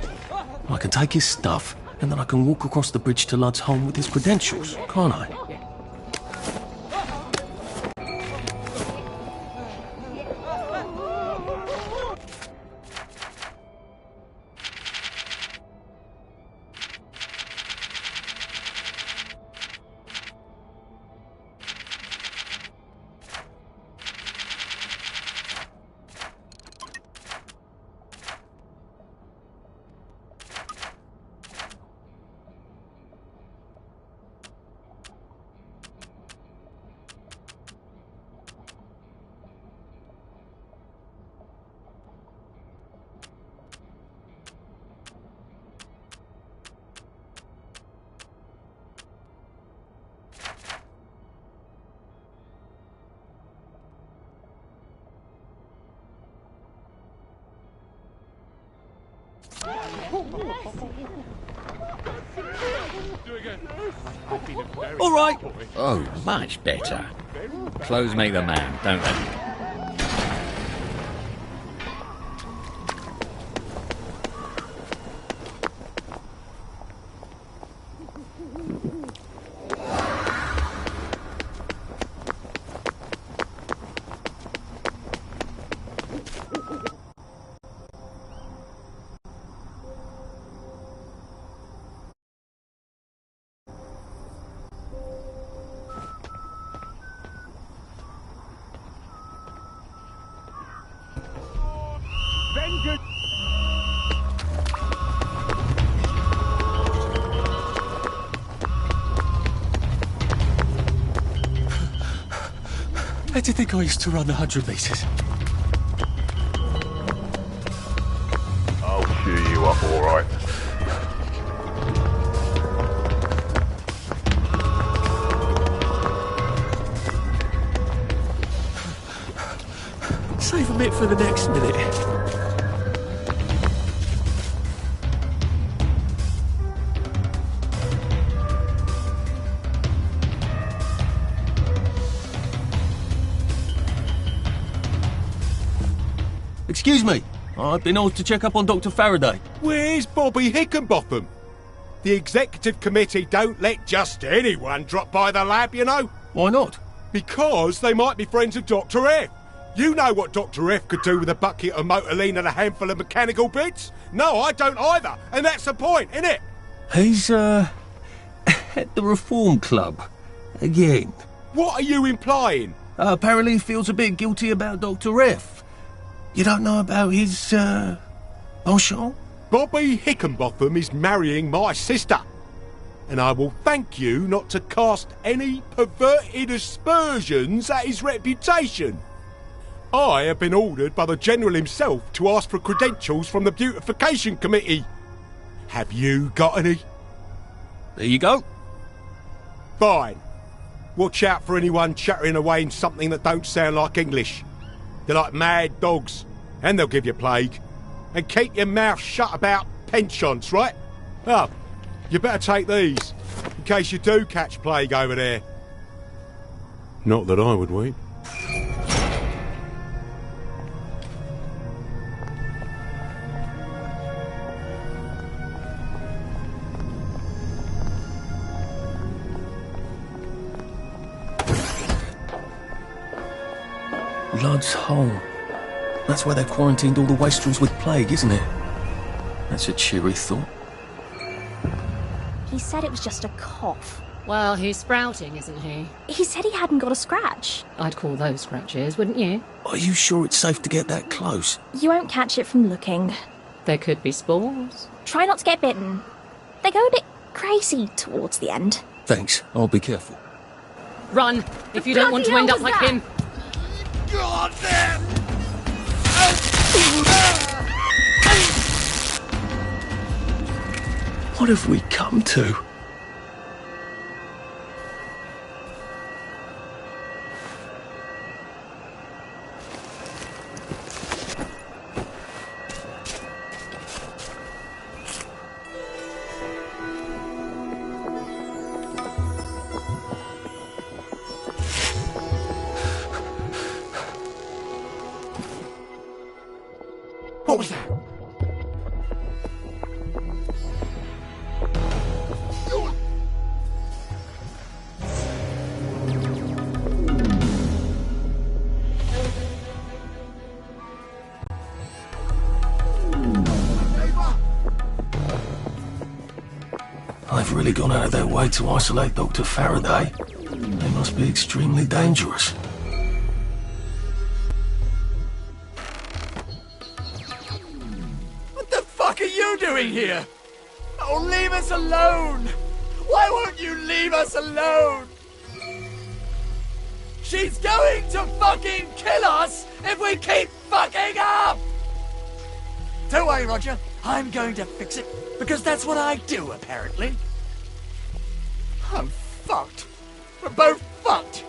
I can take his stuff, and then I can walk across the bridge to Lud's home with his credentials, can't I? All right.
Oh, much better. Clothes make the man, don't they?
How do you think I used to run the 100 metres?
I'll cheer you up, all right.
Save a bit for the next minute. Excuse me, I've been asked to check up on Dr. Faraday.
Where's Bobby Hickenbotham? The executive committee don't let just anyone drop by the lab, you know.
Why not?
Because they might be friends of Dr. F. You know what Dr. F could do with a bucket of Motoline and a handful of mechanical bits? No, I don't either, and that's the point, isn't it?
He's, at the Reform Club. Again.
What are you implying?
Apparently he feels a bit guilty about Dr. F.
You don't know about his, penchant? Bobby Hickenbotham is marrying my sister. And I will thank you not to cast any perverted aspersions at his reputation. I have been ordered by the General himself to ask for credentials from the Beautification Committee. Have you got any?
There you go.
Fine. Watch out for anyone chattering away in something that don't sound like English. They're like mad dogs, and they'll give you plague. And keep your mouth shut about penchants, right? Oh, you better take these, in case you do catch plague over there. Not that I would wait.
Lud's Hole. That's where they quarantined all the wastrels with plague, isn't it? That's a cheery thought.
He said it was just a cough.
Well, he's sprouting, isn't he?
He said he hadn't got a scratch.
I'd call those scratches, wouldn't you?
Are you sure it's safe to get that close?
You won't catch it from looking.
There could be spores.
Try not to get bitten. They go a bit crazy towards the end.
Thanks, I'll be careful.
Run, if you don't want to end up like him.
God damn!
What have we come to?
What was that?
They've really gone out of their way to isolate Dr. Faraday. They must be extremely dangerous.
What the fuck are you doing here? Oh, leave us alone! Why won't you leave us alone? She's going to fucking kill us if we keep fucking up! Don't worry, Roger. I'm going to fix it, because that's what I do, apparently. I'm fucked. We're both fucked.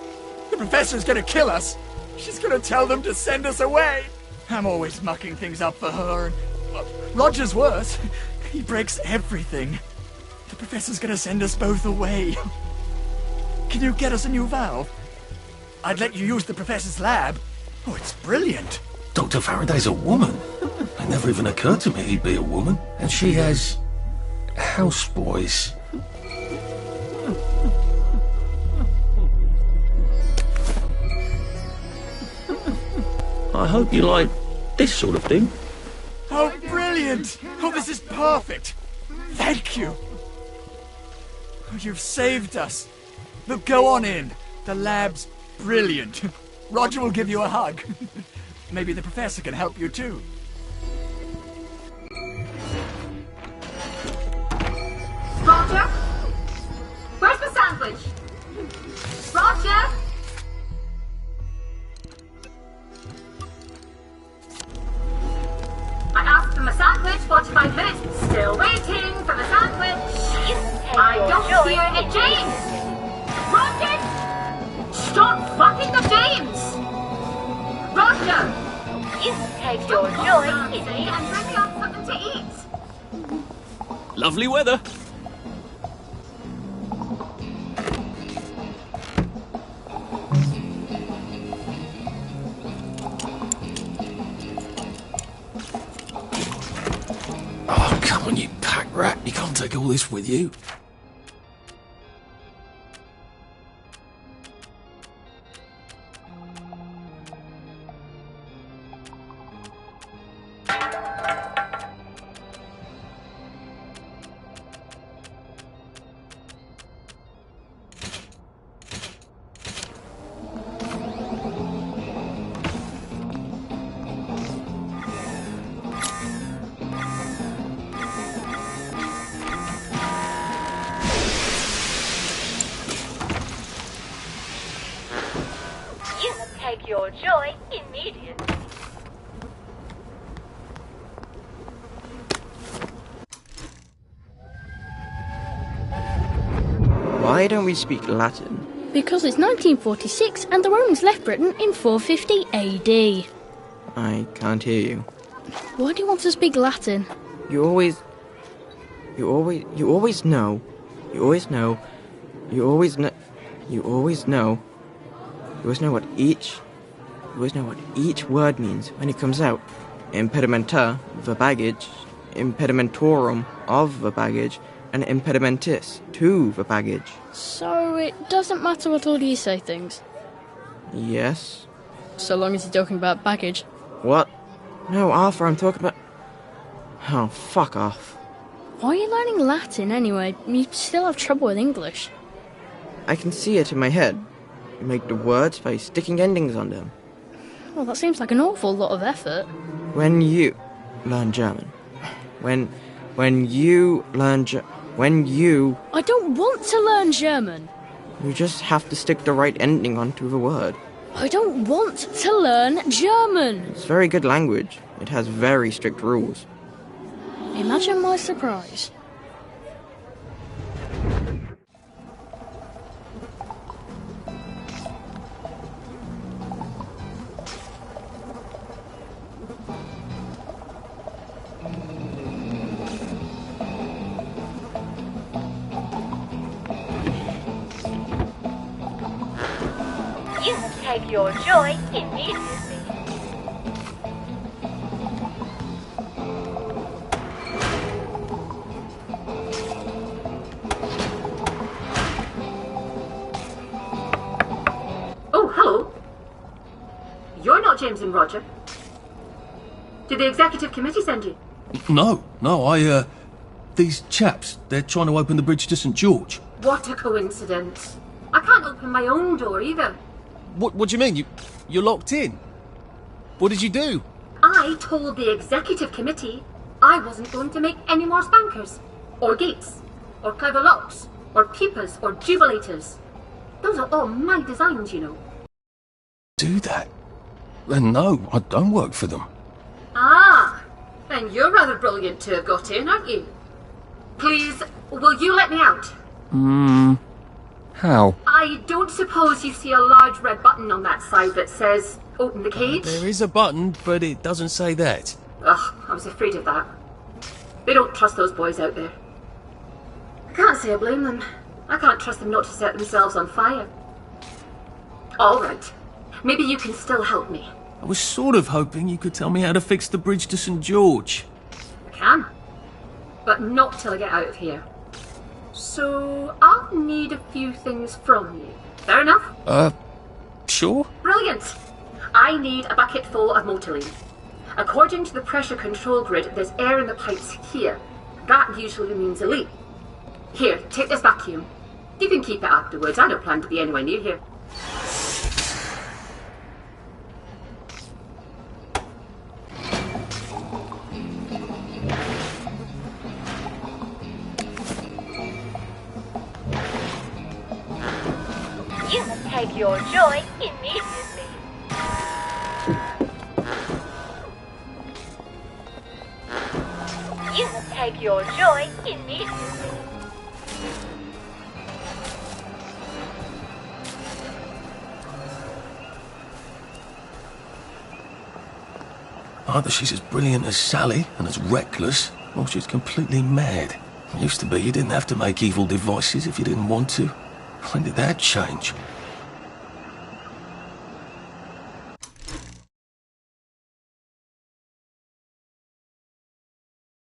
The professor's gonna kill us. She's gonna tell them to send us away. I'm always mucking things up for her, and well, Roger's worse. He breaks everything. The professor's gonna send us both away. Can you get us a new valve? I'd let you use the professor's lab. Oh, it's brilliant.
Dr. Faraday's a woman. It never even occurred to me he'd be a woman. And she has houseboys. I hope you like this sort of thing.
Oh, brilliant! Oh, this is perfect! Thank you! Oh, you've saved us. Look, go on in. The lab's brilliant. Roger will give you a hug. Maybe the professor can help you too.
Roger? Where's the sandwich? Roger? I asked for my sandwich 45 minutes. Still waiting for the sandwich. I don't hear a James. Roger! Stop fucking the James! Roger!
Take your joy in
and bring me up something to eat.
Lovely weather. Oh, come on, you pack rat. You can't take all this with you.
joy immediately.
Why don't we speak Latin?
Because it's 1946 and the Romans left Britain in 450 AD.
I can't hear you.
Why do you want to speak Latin?
You always know what each word means when it comes out. Impedimenta, the baggage, impedimentorum, of the baggage, and impedimentis, to the baggage.
So it doesn't matter what order you say things?
Yes.
So long as you're talking about baggage.
What? No, Arthur, I'm talking about... Oh, fuck off.
Why are you learning Latin anyway? You still have trouble with English.
I can see it in my head. You make the words by sticking endings on them.
Well, that seems like an awful lot of effort.
When you learn German. When you learn
I don't want to learn German.
You just have to stick the right ending onto the word.
I don't want to learn German.
It's very good language. It has very strict rules.
Imagine my surprise.
You take your joy immediately.
Oh, hello. You're not James and Roger. Did the executive committee send you?
No, these chaps, they're trying to open the bridge to St. George.
What a coincidence. I can't open my own door either.
What do you mean? You're locked in? What did you do?
I told the executive committee I wasn't going to make any more spankers, or gates, or clever locks, or peepers, or jubilators. Those are all my designs, you know.
Do that? Then no, I don't work for them.
Ah, then you're rather brilliant to have got in, aren't you? Please, will you let me out?
How?
I don't suppose you see a large red button on that side that says, open the cage?
There is a button, but it doesn't say that.
Ugh, I was afraid of that. They don't trust those boys out there. I can't say I blame them. I can't trust them not to set themselves on fire. All right. Maybe you can still help me.
I was sort of hoping you could tell me how to fix the bridge to St. George.
I can. But not till I get out of here. So, I'll need a few things from you. Fair enough?
Sure.
Brilliant! I need a bucket full of Motiline. According to the pressure control grid, there's air in the pipes here. That usually means a leak. Here, take this vacuum. You can keep it afterwards. I don't plan to be anywhere near here.
You take your joy immediately. You take your joy immediately.
Either she's as brilliant as Sally and as reckless, or she's completely mad. It used to be you didn't have to make evil devices if you didn't want to. When did that change?